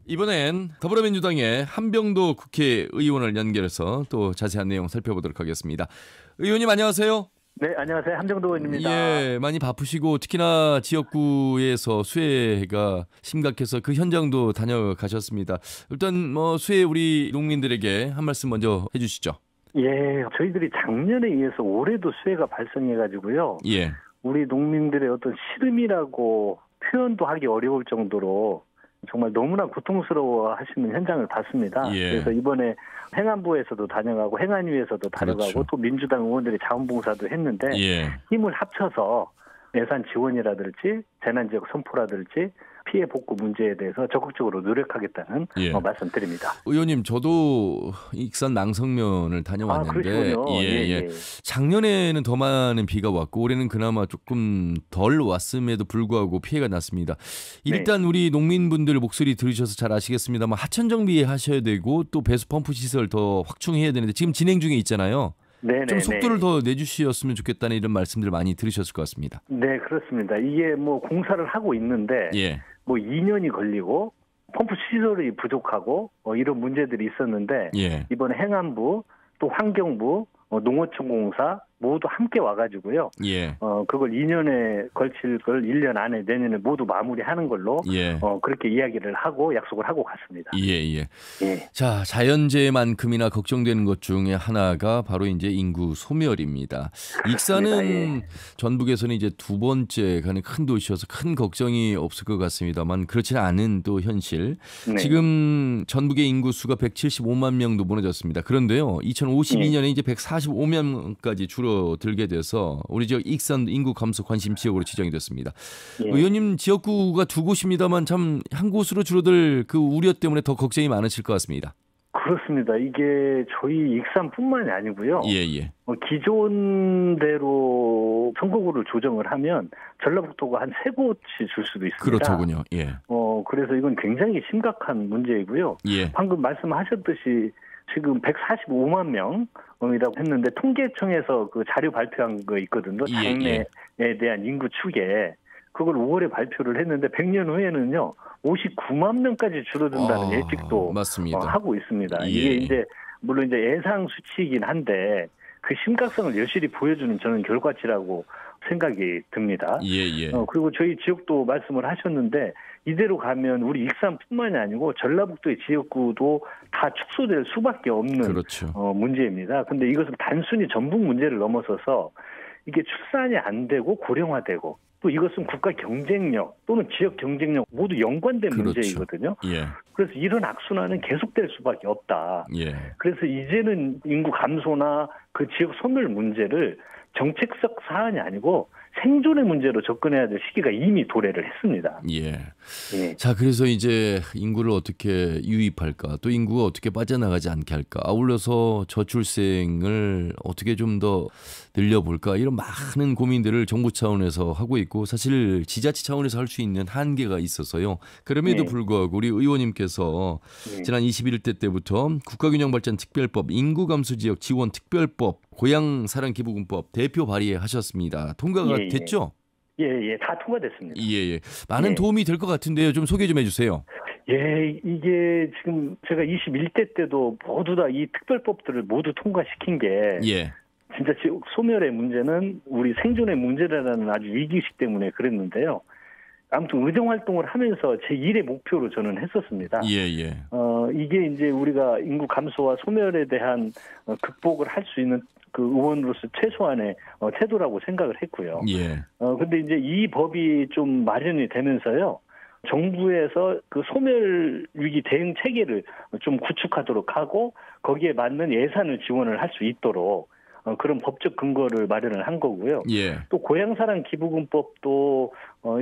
이번엔 더불어민주당의 한병도 국회의원을 연결해서 또 자세한 내용 살펴보도록 하겠습니다. 의원님 안녕하세요. 네, 안녕하세요. 한병도 의원입니다. 예, 많이 바쁘시고 특히나 지역구에서 수해가 심각해서 그 현장도 다녀가셨습니다. 일단 수해 우리 농민들에게 한 말씀 먼저 해주시죠. 예, 저희들이 작년에 이어서 올해도 수해가 발생해가지고요. 예. 우리 농민들의 어떤 시름이라고 표현도 하기 어려울 정도로 정말 너무나 고통스러워 하시는 현장을 봤습니다. 예. 그래서 이번에 행안부에서도 다녀가고 행안위에서도 다녀가고 그렇죠. 또 민주당 의원들이 자원봉사도 했는데 예. 힘을 합쳐서 예산 지원이라든지 재난지역 선포라든지 피해 복구 문제에 대해서 적극적으로 노력하겠다는 예. 말씀드립니다. 의원님, 저도 익산 낭성면을 다녀왔는데 그러시군요. 예. 작년에는 더 많은 비가 왔고 올해는 그나마 조금 덜 왔음에도 불구하고 피해가 났습니다. 일단 우리 농민분들 목소리 들으셔서 잘 아시겠습니다만 하천 정비하셔야 되고 또 배수 펌프 시설 더 확충해야 되는데 지금 진행 중에 있잖아요. 네네. 좀 속도를 더 내주셨으면 좋겠다는 이런 말씀들 많이 들으셨을 것 같습니다. 네, 그렇습니다. 이게 뭐 공사를 하고 있는데 예. 뭐 2년이 걸리고 펌프 시설이 부족하고 이런 문제들이 있었는데 예. 이번에 행안부 또 환경부 농어촌공사 모두 함께 와가지고요. 예. 그걸 2년에 걸칠 걸 1년 안에 내년에 모두 마무리하는 걸로 예. 그렇게 이야기를 하고 약속을 하고 갔습니다. 예. 예. 자, 자연재해만큼이나 걱정되는 것 중에 하나가 바로 이제 인구 소멸입니다. 익산은 전북에서는 이제 두 번째 가는 큰 도시여서 큰 걱정이 없을 것 같습니다만 그렇지는 않은 또 현실. 네. 지금 전북의 인구 수가 175만 명도 무너졌습니다. 그런데요, 2052년에 이제 145만까지 줄어들게 돼서 우리 지역 익산 인구 감소 관심 지역으로 지정이 됐습니다. 예. 의원님, 지역구가 두 곳입니다만 참 한 곳으로 줄어들 그 우려 때문에 더 걱정이 많으실 것 같습니다. 그렇습니다. 이게 저희 익산뿐만이 아니고요. 예. 기존대로 선거구를 조정을 하면 전라북도가 한 3곳이 줄 수도 있습니다. 그렇더군요. 예. 그래서 이건 굉장히 심각한 문제이고요. 예. 방금 말씀하셨듯이 지금 145만 명이라고 했는데 통계청에서 그 자료 발표한 거 있거든요. 장래에 대한 인구 추계. 그걸 5월에 발표를 했는데 100년 후에는요 59만 명까지 줄어든다는 예측도 맞습니다. 하고 있습니다. 예. 이게 이제 물론 이제 예상 수치이긴 한데 그 심각성을 여실히 보여주는 저는 결과치라고 생각이 듭니다. 예. 그리고 저희 지역도 말씀을 하셨는데 이대로 가면 우리 익산뿐만이 아니고 전라북도의 지역구도 다 축소될 수밖에 없는 그렇죠. 문제입니다. 근데 이것은 단순히 전북 문제를 넘어서서 이게 출산이 안 되고 고령화되고 또 이것은 국가 경쟁력 또는 지역 경쟁력 모두 연관된 그렇죠. 문제이거든요. 예. 그래서 이런 악순환은 계속될 수밖에 없다. 예. 그래서 이제는 인구 감소나 그 지역 소멸 문제를 정책적 사안이 아니고 생존의 문제로 접근해야 될 시기가 이미 도래를 했습니다. 예. 자, 그래서 이제 인구를 어떻게 유입할까, 또 인구가 어떻게 빠져나가지 않게 할까, 아울러서 저출생을 어떻게 좀 더 늘려볼까, 이런 많은 고민들을 정부 차원에서 하고 있고 사실 지자체 차원에서 할 수 있는 한계가 있어서요. 그럼에도 불구하고 우리 의원님께서 지난 21대 때부터 국가균형발전특별법, 인구감소지역 지원특별법, 고향사랑기부금법 대표 발의하셨습니다. 통과가 됐죠? 예, 다 통과됐습니다. 예. 많은 도움이 될 것 같은데요. 좀 소개 좀 해주세요. 예, 이게 지금 제가 21대 때도 모두 다 이 특별법들을 모두 통과시킨 게 진짜 지역 소멸의 문제는 우리 생존의 문제라는 아주 위기의식 때문에 그랬는데요. 아무튼 의정활동을 하면서 제 1의 목표로 저는 했었습니다. 이게 이제 우리가 인구 감소와 소멸에 대한 극복을 할 수 있는 그 의원으로서 최소한의 태도라고 생각을 했고요. 근데 이제 이 법이 좀 마련이 되면서요. 정부에서 그 소멸 위기 대응 체계를 좀 구축하도록 하고 거기에 맞는 예산을 지원을 할 수 있도록 그런 법적 근거를 마련을 한 거고요. 또 고향사랑 기부금법도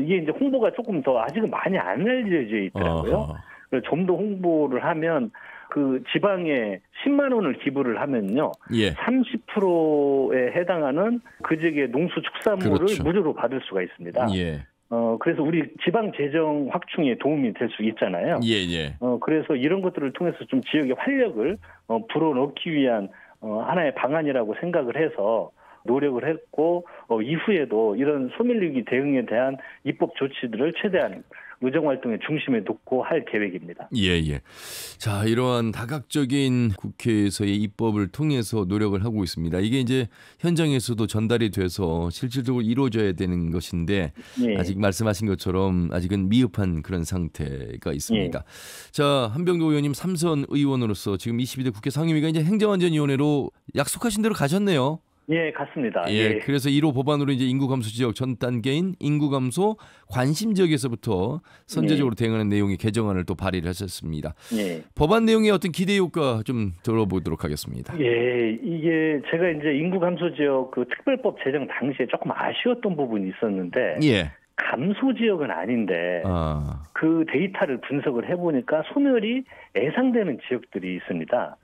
이게 이제 홍보가 조금 더 아직은 많이 안 알려져 있더라고요. 그래서 좀 더 홍보를 하면 그 지방에 10만 원을 기부를 하면요. 30%에 해당하는 그 지역의 농수축산물을 무료로 받을 수가 있습니다. 그래서 우리 지방 재정 확충에 도움이 될 수 있잖아요. 그래서 이런 것들을 통해서 좀 지역의 활력을 불어넣기 위한 하나의 방안이라고 생각을 해서 노력을 했고 이후에도 이런 소멸위기 대응에 대한 입법 조치들을 최대한 의정활동의 중심에 놓고 할 계획입니다. 예. 자, 이러한 다각적인 국회에서의 입법을 통해서 노력을 하고 있습니다. 이게 이제 현장에서도 전달이 돼서 실질적으로 이루어져야 되는 것인데 예. 아직 말씀하신 것처럼 아직은 미흡한 그런 상태가 있습니다. 예. 자, 한병도 의원님 삼선 의원으로서 지금 22대 국회 상임위가 이제 행정안전위원회로 약속하신 대로 가셨네요. 예, 같습니다. 예, 그래서 1호 법안으로 이제 인구 감소 지역 전 단계인 인구 감소 관심 지역에서부터 선제적으로 대응하는 내용의 개정안을 또 발의를 하셨습니다. 예. 법안 내용의 어떤 기대 효과 좀 들어보도록 하겠습니다. 예, 이게 제가 이제 인구 감소 지역 그 특별법 제정 당시에 조금 아쉬웠던 부분이 있었는데, 예. 감소 지역은 아닌데 그 데이터를 분석을 해보니까 소멸이 예상되는 지역들이 있습니다.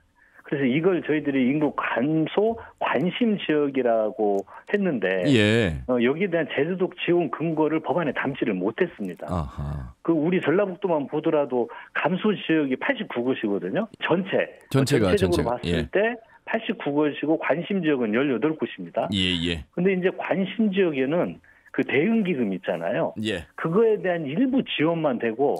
그래서 이걸 저희들이 인구 감소 관심 지역이라고 했는데 예. 여기에 대한 제도적 지원 근거를 법안에 담지를 못했습니다. 아하. 그 우리 전라북도만 보더라도 감소 지역이 89곳이거든요. 전체적으로 봤을 예. 때 89곳이고 관심 지역은 18곳입니다. 예. 근데 이제 관심 지역에는 그 대응기금 있잖아요. 예. 그거에 대한 일부 지원만 되고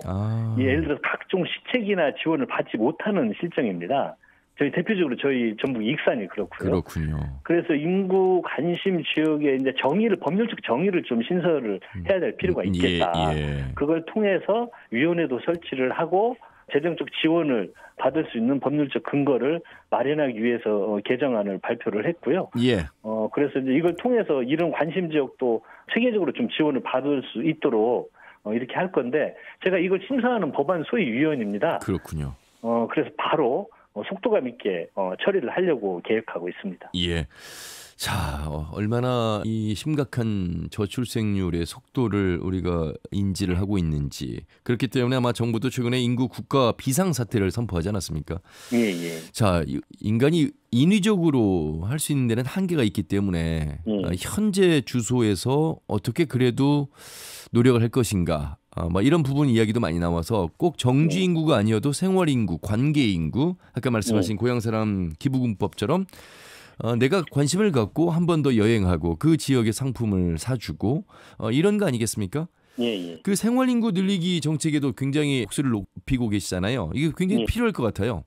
예를 들어서 각종 시책이나 지원을 받지 못하는 실정입니다. 저희 대표적으로 저희 전북 익산이 그렇고요. 그렇군요. 그래서 인구 관심 지역에 이제 법률적 정의를 좀 신설을 해야 될 필요가 있겠다. 예. 그걸 통해서 위원회도 설치를 하고 재정적 지원을 받을 수 있는 법률적 근거를 마련하기 위해서 개정안을 발표를 했고요. 예. 그래서 이제 이걸 통해서 이런 관심 지역도 체계적으로 좀 지원을 받을 수 있도록 이렇게 할 건데 제가 이걸 심사하는 법안 소위위원입니다. 그렇군요. 그래서 바로 속도감 있게 처리를 하려고 계획하고 있습니다. 예. 자, 얼마나 이 심각한 저출생률의 속도를 우리가 인지를 하고 있는지. 그렇기 때문에 아마 정부도 최근에 인구 국가 비상사태를 선포하지 않았습니까? 예. 자, 인간이 인위적으로 할 수 있는 데는 한계가 있기 때문에 현재 주소에서 어떻게 그래도 노력을 할 것인가. 이런 부분 이야기도 많이 나와서 꼭 정지 인구가 아니어도 생활 인구, 관계 인구, 아까 말씀하신 고향 사람 기부금법처럼 내가 관심을 갖고 한 번 더 여행하고 그 지역의 상품을 사주고 이런 거 아니겠습니까? 예. 그 생활 인구 늘리기 정책에도 굉장히 목소리를 높이고 계시잖아요. 이게 굉장히 필요할 것 같아요.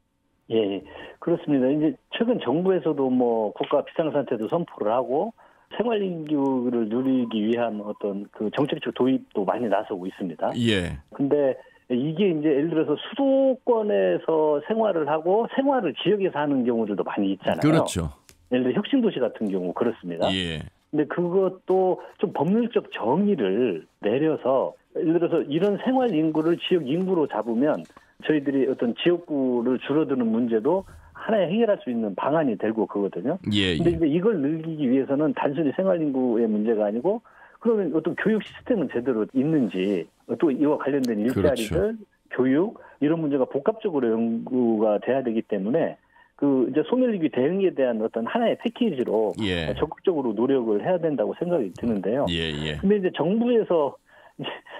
예, 그렇습니다. 이제 최근 정부에서도 국가 비상사태도 선포를 하고 생활 인구를 누리기 위한 어떤 그 정책적 도입도 많이 나서고 있습니다. 예. 근데 이게 이제 예를 들어서 수도권에서 생활을 하고 생활을 지역에서 하는 경우들도 많이 있잖아요. 그렇죠. 예를 들어 혁신도시 같은 경우 그렇습니다. 예. 근데 그것도 좀 법률적 정의를 내려서 예를 들어서 이런 생활 인구를 지역 인구로 잡으면 저희들이 어떤 지역구를 줄어드는 문제도 하나의 해결할 수 있는 방안이 되고 그거든요. 예. 근데 이제 이걸 늘리기 위해서는 단순히 생활 인구의 문제가 아니고 그러면 어떤 교육 시스템은 제대로 있는지 또 이와 관련된 일자리들, 그렇죠. 교육 이런 문제가 복합적으로 연구가 돼야 되기 때문에 그 이제 소멸위기 대응에 대한 어떤 하나의 패키지로 적극적으로 노력을 해야 된다고 생각이 드는데요. 예. 근데 이제 정부에서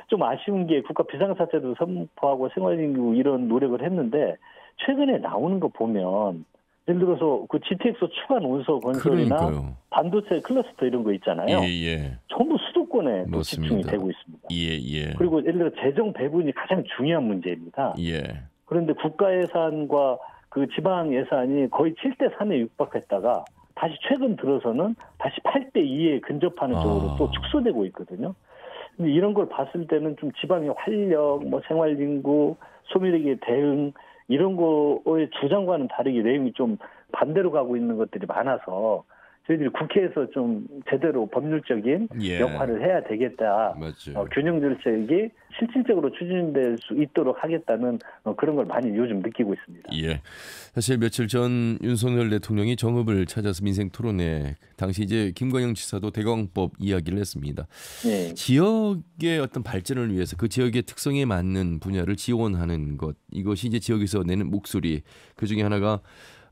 좀 아쉬운 게 국가 비상사태도 선포하고 생활인구 이런 노력을 했는데 최근에 나오는 거 보면 예를 들어서 그 GTX 추가 논서 건설이나 그러니까요. 반도체 클러스터 이런 거 있잖아요. 예. 전부 수도권에 맞습니다. 집중이 되고 있습니다. 예. 그리고 예를 들어 재정 배분이 가장 중요한 문제입니다. 예. 그런데 국가 예산과 그 지방 예산이 거의 7대 3에 육박했다가 다시 최근 들어서는 다시 8대 2에 근접하는 쪽으로 또 축소되고 있거든요. 근데 이런 걸 봤을 때는 좀 지방의 활력, 생활인구, 소멸위기 대응 이런 거의 주장과는 다르게 내용이 좀 반대로 가고 있는 것들이 많아서 저희들이 국회에서 좀 제대로 법률적인 역할을 해야 되겠다. 맞죠. 균형 정책이 실질적으로 추진될 수 있도록 하겠다는 그런 걸 많이 요즘 느끼고 있습니다. 예. 사실 며칠 전 윤석열 대통령이 정읍을 찾아서 민생 토론회 당시 이제 김관영 지사도 대광법 이야기를 했습니다. 예. 지역의 어떤 발전을 위해서 그 지역의 특성에 맞는 분야를 지원하는 것 이것이 이제 지역에서 내는 목소리 그 중에 하나가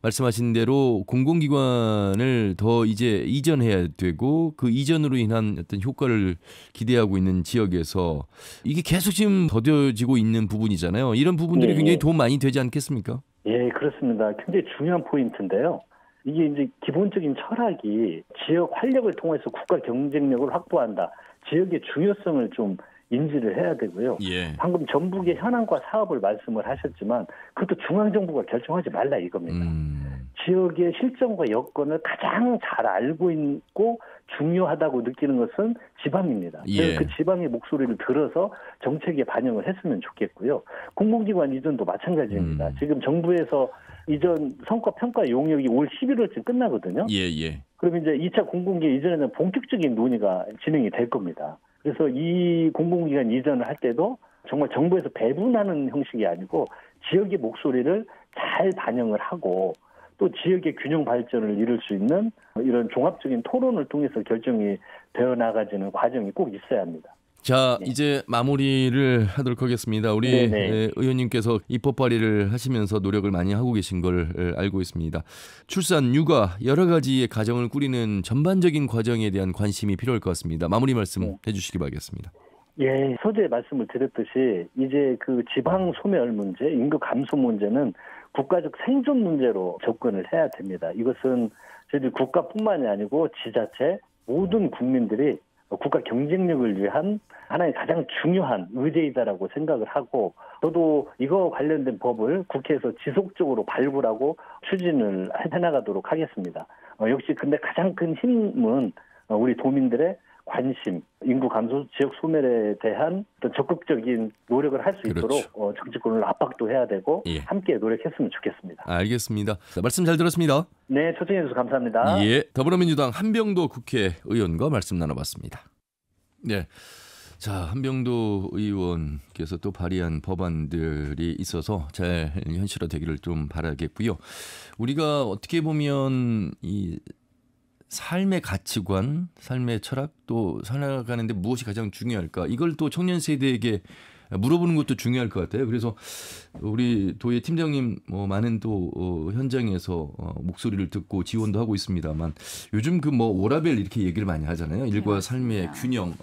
말씀하신 대로 공공기관을 더 이제 이전해야 되고 그 이전으로 인한 어떤 효과를 기대하고 있는 지역에서 이게 계속 지금 더뎌지고 있는 부분이잖아요. 이런 부분들이 굉장히 도움 많이 되지 않겠습니까? 예, 그렇습니다. 굉장히 중요한 포인트인데요. 이게 이제 기본적인 철학이 지역 활력을 통해서 국가 경쟁력을 확보한다. 지역의 중요성을 좀 인지를 해야 되고요. 예. 방금 전북의 현안과 사업을 말씀을 하셨지만 그것도 중앙정부가 결정하지 말라 이겁니다. 지역의 실정과 여건을 가장 잘 알고 있고 중요하다고 느끼는 것은 지방입니다. 예. 그래서 그 지방의 목소리를 들어서 정책에 반영을 했으면 좋겠고요. 공공기관 이전도 마찬가지입니다. 지금 정부에서 이전 성과 평가 용역이 올 11월쯤 끝나거든요. 예. 그럼 이제 2차 공공기관 이전에는 본격적인 논의가 진행이 될 겁니다. 그래서 이 공공기관 이전을 할 때도 정말 정부에서 배분하는 형식이 아니고 지역의 목소리를 잘 반영을 하고 또 지역의 균형 발전을 이룰 수 있는 이런 종합적인 토론을 통해서 결정이 되어 나가지는 과정이 꼭 있어야 합니다. 자, 네. 이제 마무리를 하도록 하겠습니다. 우리 의원님께서 입법 발의를 하시면서 노력을 많이 하고 계신 걸 알고 있습니다. 출산, 육아, 여러 가지의 가정을 꾸리는 전반적인 과정에 대한 관심이 필요할 것 같습니다. 마무리 말씀 해주시기 바라겠습니다. 예, 서두에 말씀을 드렸듯이 이제 그 지방 소멸 문제, 인구 감소 문제는 국가적 생존 문제로 접근을 해야 됩니다. 이것은 저희들 국가뿐만이 아니고 지자체 모든 국민들이 국가 경쟁력을 위한 하나의 가장 중요한 의제이다라고 생각을 하고 저도 이거 관련된 법을 국회에서 지속적으로 발굴하고 추진을 해나가도록 하겠습니다. 역시 근데 가장 큰 힘은 우리 도민들의 관심, 인구 감소, 지역 소멸에 대한 어떤 적극적인 노력을 할 수 있도록 정치권을 압박도 해야 되고 함께 노력했으면 좋겠습니다. 알겠습니다. 자, 말씀 잘 들었습니다. 네, 초청해 주셔서 감사합니다. 예, 더불어민주당 한병도 국회의원과 말씀 나눠봤습니다. 네, 자, 한병도 의원께서 또 발의한 법안들이 있어서 잘 현실화되기를 좀 바라겠고요. 우리가 어떻게 보면 이 삶의 가치관, 삶의 철학, 또 살아가는데 무엇이 가장 중요할까? 이걸 또 청년 세대에게 물어보는 것도 중요할 것 같아요. 그래서 우리 도의 팀장님 많은 또 현장에서 목소리를 듣고 지원도 하고 있습니다만 요즘 그 오라벨 이렇게 얘기를 많이 하잖아요. 일과 삶의 균형.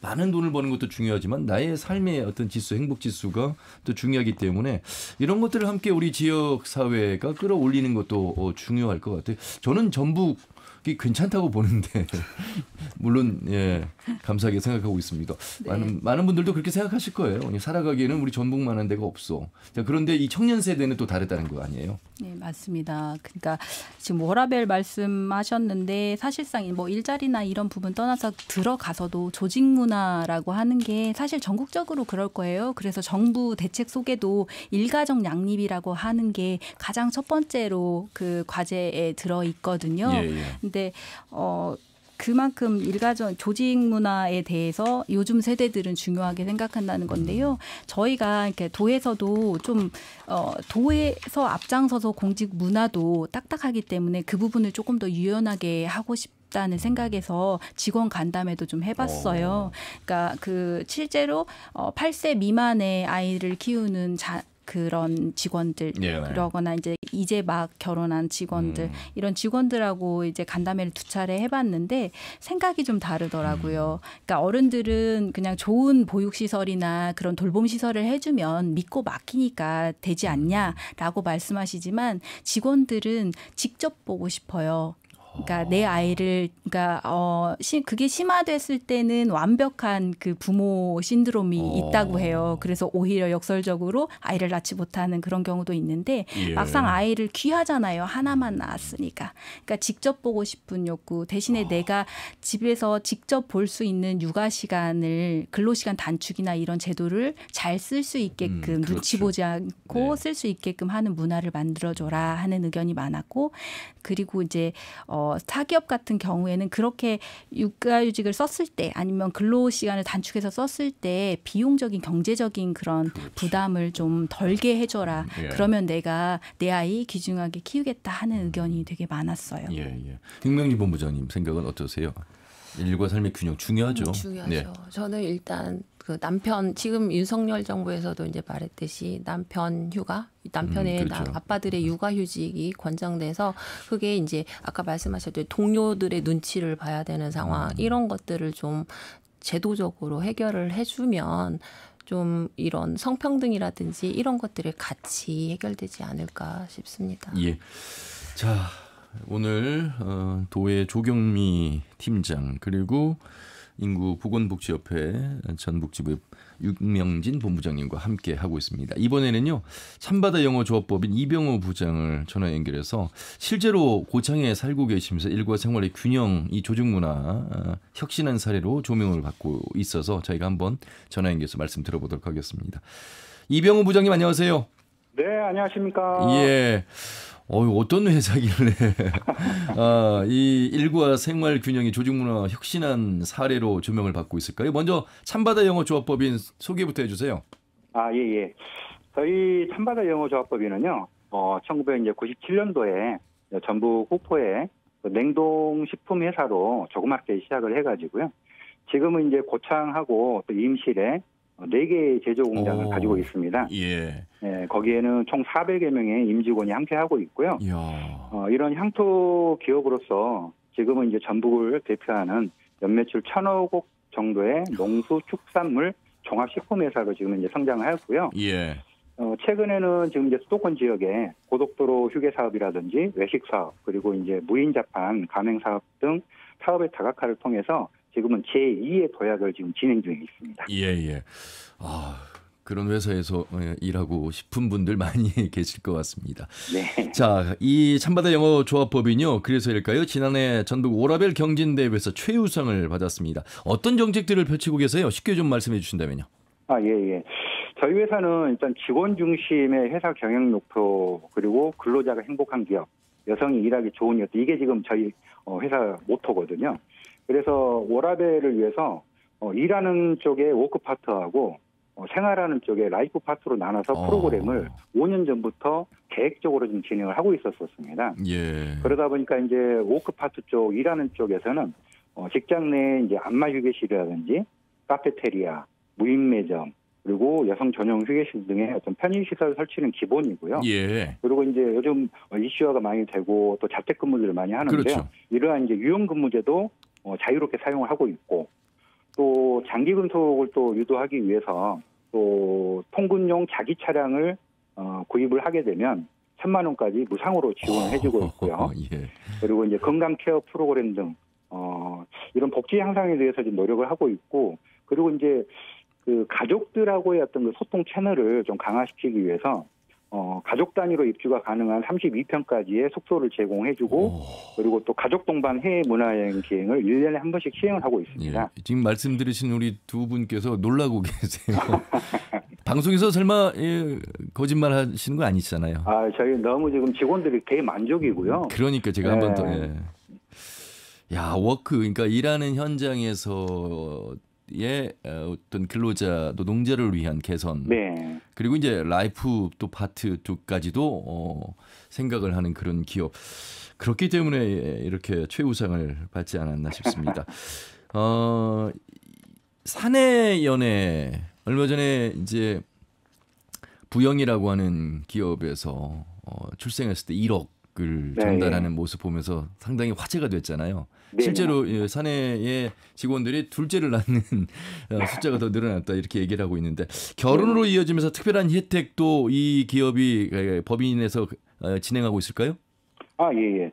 많은 돈을 버는 것도 중요하지만 나의 삶의 어떤 지수, 행복 지수가 또 중요하기 때문에 이런 것들을 함께 우리 지역 사회가 끌어올리는 것도 중요할 것 같아요. 저는 전북 괜찮다고 보는데 물론 감사하게 생각하고 있습니다. 네. 많은 분들도 그렇게 생각하실 거예요. 살아가기에는 우리 전북만한 데가 없어. 자, 그런데 이 청년 세대는 또 다르다는 거 아니에요? 네, 맞습니다. 그러니까 지금 워라벨 말씀하셨는데 사실상 일자리나 이런 부분 떠나서 들어가서도 조직 문화라고 하는 게 사실 전국적으로 그럴 거예요. 그래서 정부 대책 속에도 일가정 양립이라고 하는 게 가장 첫 번째로 그 과제에 들어 있거든요. 근데 그만큼 일가정 조직 문화에 대해서 요즘 세대들은 중요하게 생각한다는 건데요. 저희가 이렇게 도에서도 좀 도에서 앞장서서 공직 문화도 딱딱하기 때문에 그 부분을 조금 더 유연하게 하고 싶다는 생각에서 직원 간담회도 좀 해봤어요. 그러니까 그 실제로 8세 미만의 아이를 키우는 그런 직원들 그러거나 이제 막 결혼한 직원들 이런 직원들하고 이제 간담회를 2차례 해봤는데 생각이 좀 다르더라고요. 그러니까 어른들은 그냥 좋은 보육시설이나 그런 돌봄시설을 해주면 믿고 맡기니까 되지 않냐라고 말씀하시지만 직원들은 직접 보고 싶어요. 그러니까 내 아이를 그게 심화됐을 때는 완벽한 그 부모 신드롬이 있다고 해요. 그래서 오히려 역설적으로 아이를 낳지 못하는 그런 경우도 있는데 막상 아이를 귀하잖아요. 하나만 낳았으니까. 그러니까 직접 보고 싶은 욕구 대신에 내가 집에서 직접 볼 수 있는 육아 시간을 근로시간 단축이나 이런 제도를 잘 쓸 수 있게끔 눈치 보지 않고 쓸 수 있게끔 하는 문화를 만들어줘라 하는 의견이 많았고 그리고 이제 사기업 같은 경우에는 그렇게 육아휴직을 썼을 때 아니면 근로시간을 단축해서 썼을 때 비용적인 경제적인 그런 부담을 좀 덜게 해줘라. 그러면 내가 내 아이 귀중하게 키우겠다 하는 의견이 되게 많았어요. 김명리 본부장님 생각은 어떠세요? 일과 삶의 균형 중요하죠. 중요하죠. 저는 일단 그 남편 지금 윤석열 정부에서도 이제 말했듯이 남편 휴가, 남편의 아빠들의 육아휴직이 권장돼서 그게 이제 아까 말씀하셨듯이 동료들의 눈치를 봐야 되는 상황 이런 것들을 좀 제도적으로 해결을 해주면 좀 이런 성평등이라든지 이런 것들이 같이 해결되지 않을까 싶습니다. 자. 오늘 도의 조경미 팀장 그리고 인구 보건복지협회 전북지부 윤명진 본부장님과 함께 하고 있습니다. 이번에는요. 참바다 영어조합법인 이병호 부장을 전화 연결해서 실제로 고창에 살고 계시면서 일과 생활의 균형, 이 조직문화 혁신한 사례로 조명을 받고 있어서 저희가 한번 전화 연결해서 말씀 들어보도록 하겠습니다. 이병호 부장님 안녕하세요. 네, 안녕하십니까. 예. 어떤 회사길래 이 일과 생활 균형이 조직문화 혁신한 사례로 조명을 받고 있을까요? 먼저 참바다 영어조합법인 소개부터 해주세요. 예. 저희 참바다 영어조합법인은요, 1997년도에 전북 후포에 냉동식품 회사로 조그맣게 시작을 해가지고요. 지금은 이제 고창하고 또 임실에 4개의 제조 공장을 가지고 있습니다. 예. 네, 거기에는 총 400여 명의 임직원이 함께 하고 있고요. 이런 향토 기업으로서 지금은 이제 전북을 대표하는 연매출 1,000억 정도의 농수축산물 종합식품회사로 지금 이제 성장을 하고요. 예. 최근에는 지금 이제 수도권 지역에 고속도로 휴게 사업이라든지 외식 사업 그리고 이제 무인 자판 가맹 사업 등 사업의 다각화를 통해서 지금은 제2의 도약을 지금 진행 중에 있습니다. 예. 그런 회사에서 일하고 싶은 분들 많이 계실 것 같습니다. 네. 자, 이 참바다 영어조합법인요. 그래서일까요? 지난해 전북 오라벨 경진대회에서 최우상을 받았습니다. 어떤 정책들을 펼치고 계세요? 쉽게 좀 말씀해 주신다면요. 예. 저희 회사는 일단 직원 중심의 회사 경영 목표 그리고 근로자가 행복한 기업, 여성이 일하기 좋은 기업 이게 지금 저희 회사 모토거든요. 그래서 워라벨을 위해서 일하는 쪽에 워크 파트하고 생활하는 쪽에 라이프 파트로 나눠서 프로그램을 5년 전부터 계획적으로 좀 진행을 하고 있었습니다. 예. 그러다 보니까 이제 워크 파트 쪽 일하는 쪽에서는 직장 내 이제 안마 휴게실이라든지 카페테리아, 무인 매점 그리고 여성 전용 휴게실 등의 어떤 편의 시설 설치는 기본이고요. 예. 그리고 이제 요즘 이슈화가 많이 되고 또 자택근무들을 많이 하는데요. 그렇죠. 이러한 이제 유연근무제도 자유롭게 사용을 하고 있고 또 장기 근속을 또 유도하기 위해서 또 통근용 자기 차량을 구입을 하게 되면 1,000만 원까지 무상으로 지원을 해주고 있고요. 예. 그리고 이제 건강 케어 프로그램 등 이런 복지 향상에 대해서 좀 노력을 하고 있고 그리고 이제 그 가족들하고의 어떤 그 소통 채널을 좀 강화시키기 위해서 가족 단위로 입주가 가능한 32평까지의 숙소를 제공해주고 그리고 또 가족 동반 해외 문화여행 기행을 1년에 한 번씩 시행을 하고 있습니다. 예, 지금 말씀 들으신 우리 두 분께서 놀라고 계세요. 방송에서 설마 거짓말 하시는 거 아니잖아요. 저희 너무 지금 직원들이 대만족이고요. 그러니까 제가 한 번 더. 워크 그러니까 일하는 현장에서 어떤 근로자 노동자를 위한 개선 네. 그리고 이제 라이프 또 파트 쪽까지도 생각을 하는 그런 기업 그렇기 때문에 이렇게 최우상을 받지 않았나 싶습니다. 사내연애 얼마 전에 이제 부영이라고 하는 기업에서 출생했을 때 1억을 전달하는 모습 보면서 상당히 화제가 됐잖아요. 실제로 사내의 직원들이 둘째를 낳는 숫자가 더 늘어났다 이렇게 얘기를 하고 있는데 결혼으로 이어지면서 특별한 혜택도 이 기업이 법인에서 진행하고 있을까요? 예.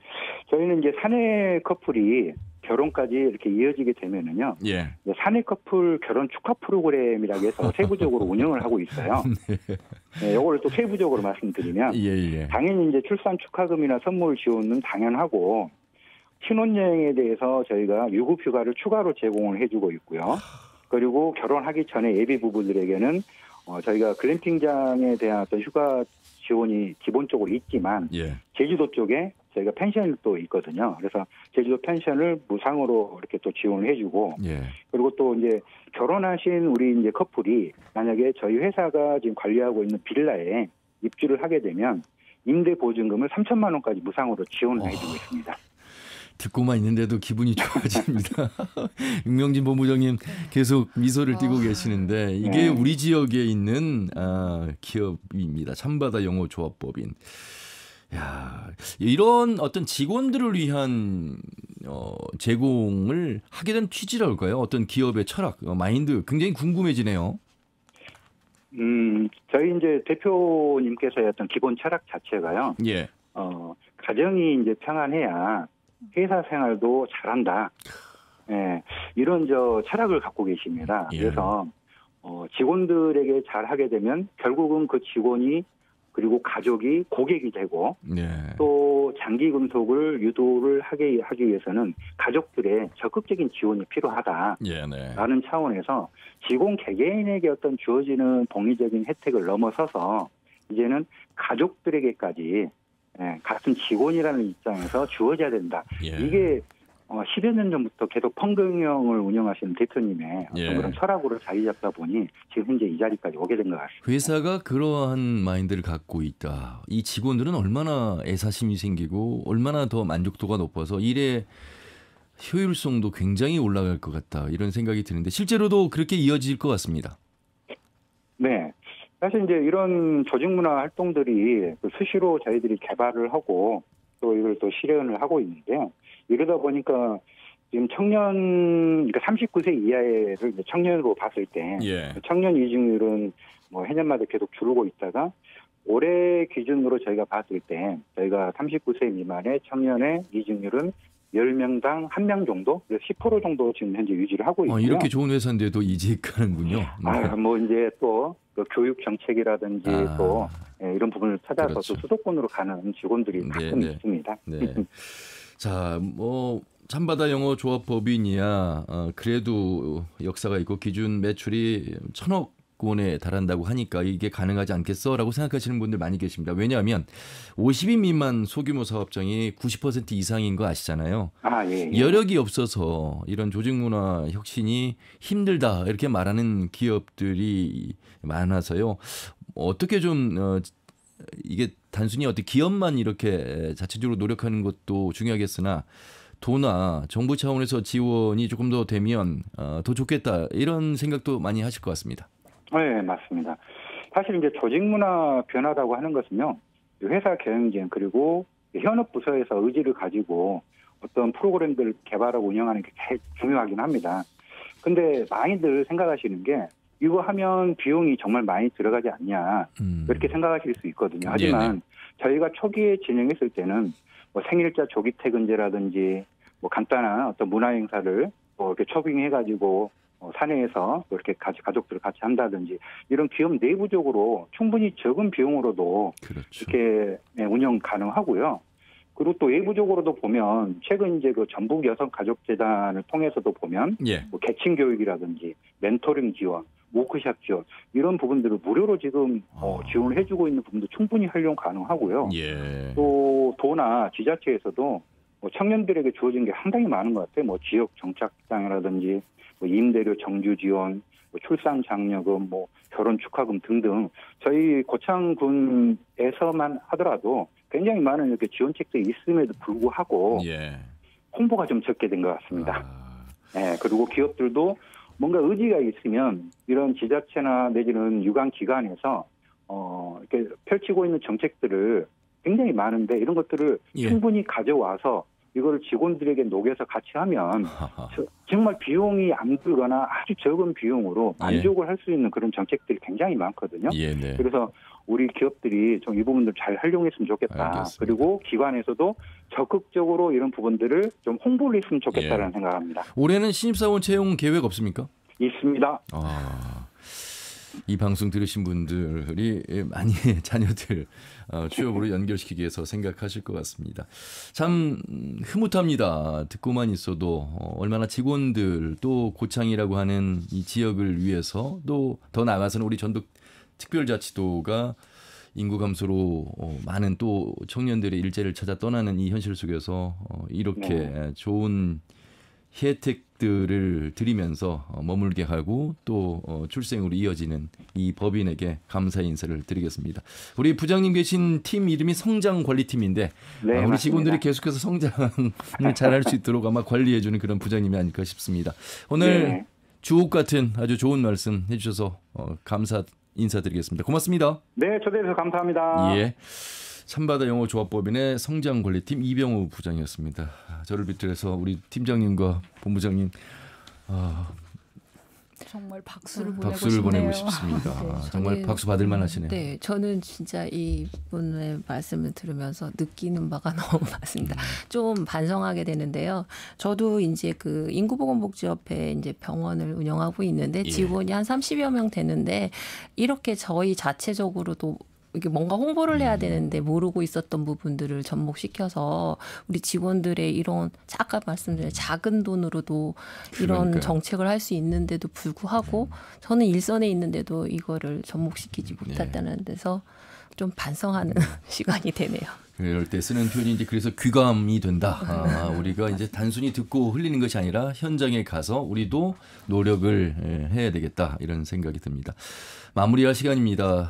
저희는 이제 사내 커플이 결혼까지 이렇게 이어지게 되면은요. 예. 사내 커플 결혼 축하 프로그램이라고 해서 세부적으로 운영을 하고 있어요. 네, 이걸 또 세부적으로 말씀드리면 당연히 이제 출산 축하금이나 선물 지원은 당연하고 신혼여행에 대해서 저희가 유급휴가를 추가로 제공을 해주고 있고요. 그리고 결혼하기 전에 예비 부부들에게는 저희가 글램핑장에 대한 어떤 휴가 지원이 기본적으로 있지만 제주도 쪽에 저희가 펜션이 또 있거든요. 그래서 제주도 펜션을 무상으로 이렇게 또 지원을 해주고 그리고 또 이제 결혼하신 우리 이제 커플이 만약에 저희 회사가 지금 관리하고 있는 빌라에 입주를 하게 되면 임대 보증금을 3,000만 원까지 무상으로 지원을 해주고 있습니다. 듣고만 있는데도 기분이 좋아집니다. 윤명진 본부장님 계속 미소를 띠고 계시는데 이게 우리 지역에 있는 기업입니다. 참바다 영어조합법인. 이런 어떤 직원들을 위한 제공을 하게 된 취지랄까요? 어떤 기업의 철학, 마인드 굉장히 궁금해지네요. 저희 이제 대표님께서의 어떤 기본 철학 자체가요. 가정이 이제 평안해야 회사 생활도 잘한다. 예, 이런 철학을 갖고 계십니다. 예. 그래서 직원들에게 잘하게 되면 결국은 그 직원이 그리고 가족이 고객이 되고 예. 또 장기 금속을 유도를 하기 위해서는 가족들의 적극적인 지원이 필요하다라는 예, 네. 차원에서 직원 개개인에게 어떤 주어지는 복리적인 혜택을 넘어서서 이제는 가족들에게까지 같은 직원이라는 입장에서 주어져야 된다. 예. 이게 10여 년 전부터 계속 펑경영을 운영하시는 대표님의 어떤 예. 그런 철학으로 자리 잡다 보니 지금 현재 이 자리까지 오게 된 것 같습니다. 회사가 그러한 마인드를 갖고 있다. 이 직원들은 얼마나 애사심이 생기고 얼마나 더 만족도가 높아서 일의 효율성도 굉장히 올라갈 것 같다. 이런 생각이 드는데 실제로도 그렇게 이어질 것 같습니다. 네. 사실 이제 이런 조직문화 활동들이 수시로 저희들이 개발을 하고 또 이걸 또 실현을 하고 있는데 이러다 보니까 지금 그러니까 39세 이하를 이제 청년으로 봤을 때 예. 청년 이직률은 뭐 해년마다 계속 줄고 있다가 올해 기준으로 저희가 봤을 때 저희가 39세 미만의 청년의 이직률은 10명당 1명 정도, 10% 정도 지금 현재 유지를 하고 있고요. 이렇게 좋은 회사인데도 이직하는군요. 뭐 이제 또 교육 정책이라든지 또 이런 부분을 찾아서 그렇죠. 또 수도권으로 가는 직원들이 가끔 있습니다. 네. 자, 뭐 참바다 영어 조합법인이야 그래도 역사가 있고 기준 매출이 1,000억 원에 달한다고 하니까 이게 가능하지 않겠어라고 생각하시는 분들 많이 계십니다. 왜냐하면 50인 미만 소규모 사업장이 90% 이상인 거 아시잖아요. 예. 여력이 없어서 이런 조직문화 혁신이 힘들다 이렇게 말하는 기업들이 많아서요. 어떻게 좀 이게 단순히 어떻게 기업만 이렇게 자체적으로 노력하는 것도 중요하겠으나 도나 정부 차원에서 지원이 조금 더 되면 더 좋겠다 이런 생각도 많이 하실 것 같습니다. 네, 맞습니다. 사실 이제 조직문화 변화라고 하는 것은요, 회사 경영진 그리고 현업 부서에서 의지를 가지고 어떤 프로그램들을 개발하고 운영하는 게 제일 중요하긴 합니다. 근데 많이들 생각하시는 게 이거 하면 비용이 정말 많이 들어가지 않냐 그렇게 생각하실 수 있거든요. 하지만 저희가 초기에 진행했을 때는 뭐 생일자 조기 퇴근제라든지 뭐 간단한 어떤 문화 행사를 뭐 이렇게 초빙해가지고 사내에서 이렇게 가족들을 같이 한다든지 이런 기업 내부적으로 충분히 적은 비용으로도 그렇죠. 이렇게 운영 가능하고요. 그리고 또 외부적으로도 보면 최근 이제 그 전북 여성 가족 재단을 통해서도 보면 뭐 계층 교육이라든지 멘토링 지원, 워크샵 지원 이런 부분들을 무료로 지금 지원을 해주고 있는 부분도 충분히 활용 가능하고요. 또 도나 지자체에서도 청년들에게 주어진 게 상당히 많은 것 같아요. 뭐 지역 정착장이라든지 뭐 임대료 정주 지원, 뭐 출산 장려금, 뭐 결혼 축하금 등등 저희 고창군에서만 하더라도 굉장히 많은 이렇게 지원책들이 있음에도 불구하고 홍보가 좀 적게 된 것 같습니다. 네, 그리고 기업들도 뭔가 의지가 있으면 이런 지자체나 내지는 유관기관에서 이렇게 펼치고 있는 정책들을 굉장히 많은데 이런 것들을 충분히 가져와서 이걸 직원들에게 녹여서 같이 하면 정말 비용이 안 들거나 아주 적은 비용으로 만족을 할 수 있는 그런 정책들이 굉장히 많거든요. 그래서 우리 기업들이 좀 이 부분들 잘 활용했으면 좋겠다. 알겠습니다. 그리고 기관에서도 적극적으로 이런 부분들을 좀 홍보를 했으면 좋겠다라는 생각합니다. 올해는 신입사원 채용 계획 없습니까? 있습니다. 이 방송 들으신 분들이 많이 자녀들 취업으로 연결시키기 위해서 생각하실 것 같습니다. 참 흐뭇합니다. 듣고만 있어도 얼마나 직원들 또 고창이라고 하는 이 지역을 위해서 또 더 나아가서는 우리 전북 특별자치도가 인구 감소로 많은 또 청년들의 일자리를 찾아 떠나는 이 현실 속에서 이렇게 좋은 혜택들을 드리면서 머물게 하고 또 출생으로 이어지는 이 법인에게 감사의 인사를 드리겠습니다. 우리 부장님 계신 팀 이름이 성장관리팀인데 우리 직원들이 계속해서 성장을 잘할 수 있도록 아마 관리해주는 그런 부장님이 아닐까 싶습니다. 오늘 주옥 같은 아주 좋은 말씀 해주셔서 감사 인사드리겠습니다. 고맙습니다. 네, 초대해주셔서 감사합니다. 참바다 영어조합법인의 성장관리팀 이병우 부장이었습니다. 저를 비롯해서 우리 팀장님과 본부장님 정말 박수를 보내고 싶습니다. 네, 정말 박수 받을 만하시네요. 네, 저는 진짜 이분의 말씀을 들으면서 느끼는 바가 너무 많습니다. 좀 반성하게 되는데요. 저도 이제 그 인구보건복지협회 이제 병원을 운영하고 있는데 직원이 한 30여 명 되는데 이렇게 저희 자체적으로도 이게 뭔가 홍보를 해야 되는데 모르고 있었던 부분들을 접목시켜서 우리 직원들의 이런 아까 말씀드린 작은 돈으로도 이런 그러니까요. 정책을 할 수 있는데도 불구하고 저는 일선에 있는데도 이거를 접목시키지 못했다는 데서 좀 반성하는 시간이 되네요. 이럴 때 쓰는 표현이 이제 그래서 귀감이 된다. 우리가 이제 단순히 듣고 흘리는 것이 아니라 현장에 가서 우리도 노력을 해야 되겠다 이런 생각이 듭니다. 마무리할 시간입니다.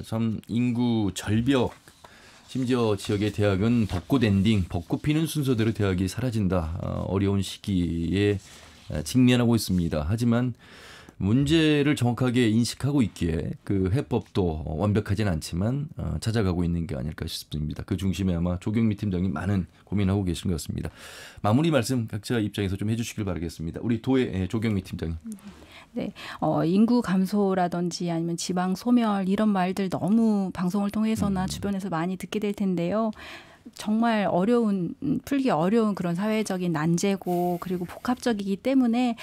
참 인구 절벽, 심지어 지역의 대학은 벚꽃 엔딩, 벚꽃 피는 순서대로 대학이 사라진다. 어려운 시기에 직면하고 있습니다. 하지만 문제를 정확하게 인식하고 있기에 그 해법도 완벽하진 않지만 찾아가고 있는 게 아닐까 싶습니다. 그 중심에 아마 조경미 팀장님 많은 고민하고 계신 것 같습니다. 마무리 말씀 각자 입장에서 좀 해주시길 바라겠습니다. 우리 도의 조경미 팀장님. 네, 인구 감소라든지 아니면 지방 소멸 이런 말들 너무 방송을 통해서나 주변에서 많이 듣게 될 텐데요. 정말 풀기 어려운 그런 사회적인 난제고 그리고 복합적이기 때문에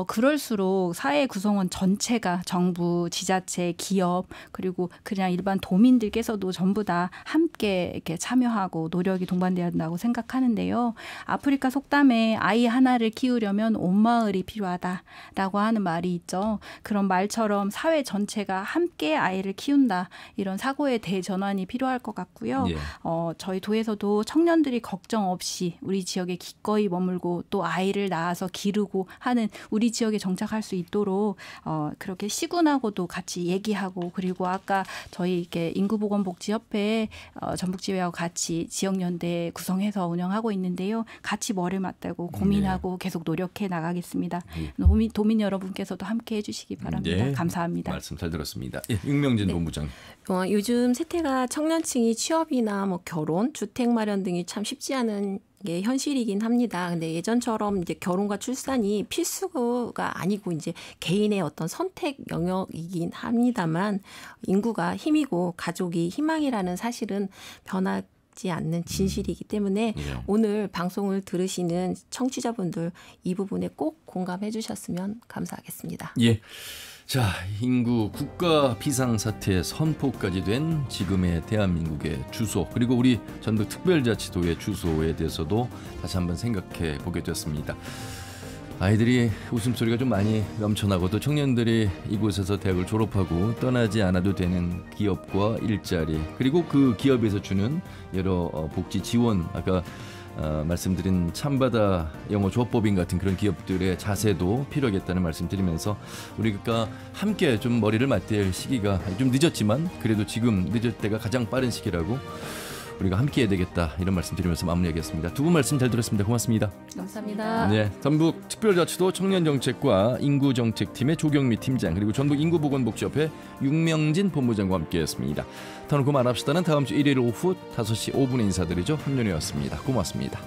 그럴수록 사회 구성원 전체가 정부, 지자체, 기업 그리고 그냥 일반 도민들께서도 전부 다 함께 이렇게 참여하고 노력이 동반돼야 한다고 생각하는데요. 아프리카 속담에 아이 하나를 키우려면 온 마을이 필요하다라고 하는 말이 있죠. 그런 말처럼 사회 전체가 함께 아이를 키운다 이런 사고의 대전환이 필요할 것 같고요. 저희 도에서도 청년들이 걱정 없이 우리 지역에 기꺼이 머물고 또 아이를 낳아서 기르고 하는 우리 지역에 정착할 수 있도록 그렇게 시군하고도 같이 얘기하고 그리고 아까 저희 이렇게 인구보건복지협회 전북지회하고 같이 지역연대 구성해서 운영하고 있는데요. 같이 머리를 맞대고 고민하고 계속 노력해 나가겠습니다. 도민 여러분께서도 함께 해주시기 바랍니다. 감사합니다. 말씀 잘 들었습니다. 윤명진 본부장. 요즘 세태가 청년층이 취업이나 뭐 결혼, 주택 마련 등이 참 쉽지 않은 게 현실이긴 합니다. 근데 예전처럼 이제 결혼과 출산이 필수가 아니고 이제 개인의 어떤 선택 영역이긴 합니다만 인구가 힘이고 가족이 희망이라는 사실은 변하지 않는 진실이기 때문에 오늘 방송을 들으시는 청취자분들 이 부분에 꼭 공감해 주셨으면 감사하겠습니다. 예. 자, 인구 국가 비상사태 선포까지 된 지금의 대한민국의 주소 그리고 우리 전북 특별자치도의 주소에 대해서도 다시 한번 생각해 보게 됐습니다. 아이들이 웃음소리가 좀 많이 넘쳐나고 또 청년들이 이곳에서 대학을 졸업하고 떠나지 않아도 되는 기업과 일자리 그리고 그 기업에서 주는 여러 복지 지원 아까 말씀드린 참바다 영어 조합법인 같은 그런 기업들의 자세도 필요하겠다는 말씀드리면서 우리가 함께 좀 머리를 맞댈 시기가 좀 늦었지만 그래도 지금 늦을 때가 가장 빠른 시기라고 우리가 함께 해야 되겠다 이런 말씀드리면서 마무리하겠습니다. 두 분 말씀 잘 들었습니다. 고맙습니다. 감사합니다. 네, 전북 특별자치도 청년정책과 인구정책팀의 조경미 팀장 그리고 전북 인구보건복지협회 윤명진 본부장과 함께했습니다. 더 놓고 말합시다는 다음 주 일요일 오후 5시 5분에 인사드리죠. 한윤희였습니다. 고맙습니다.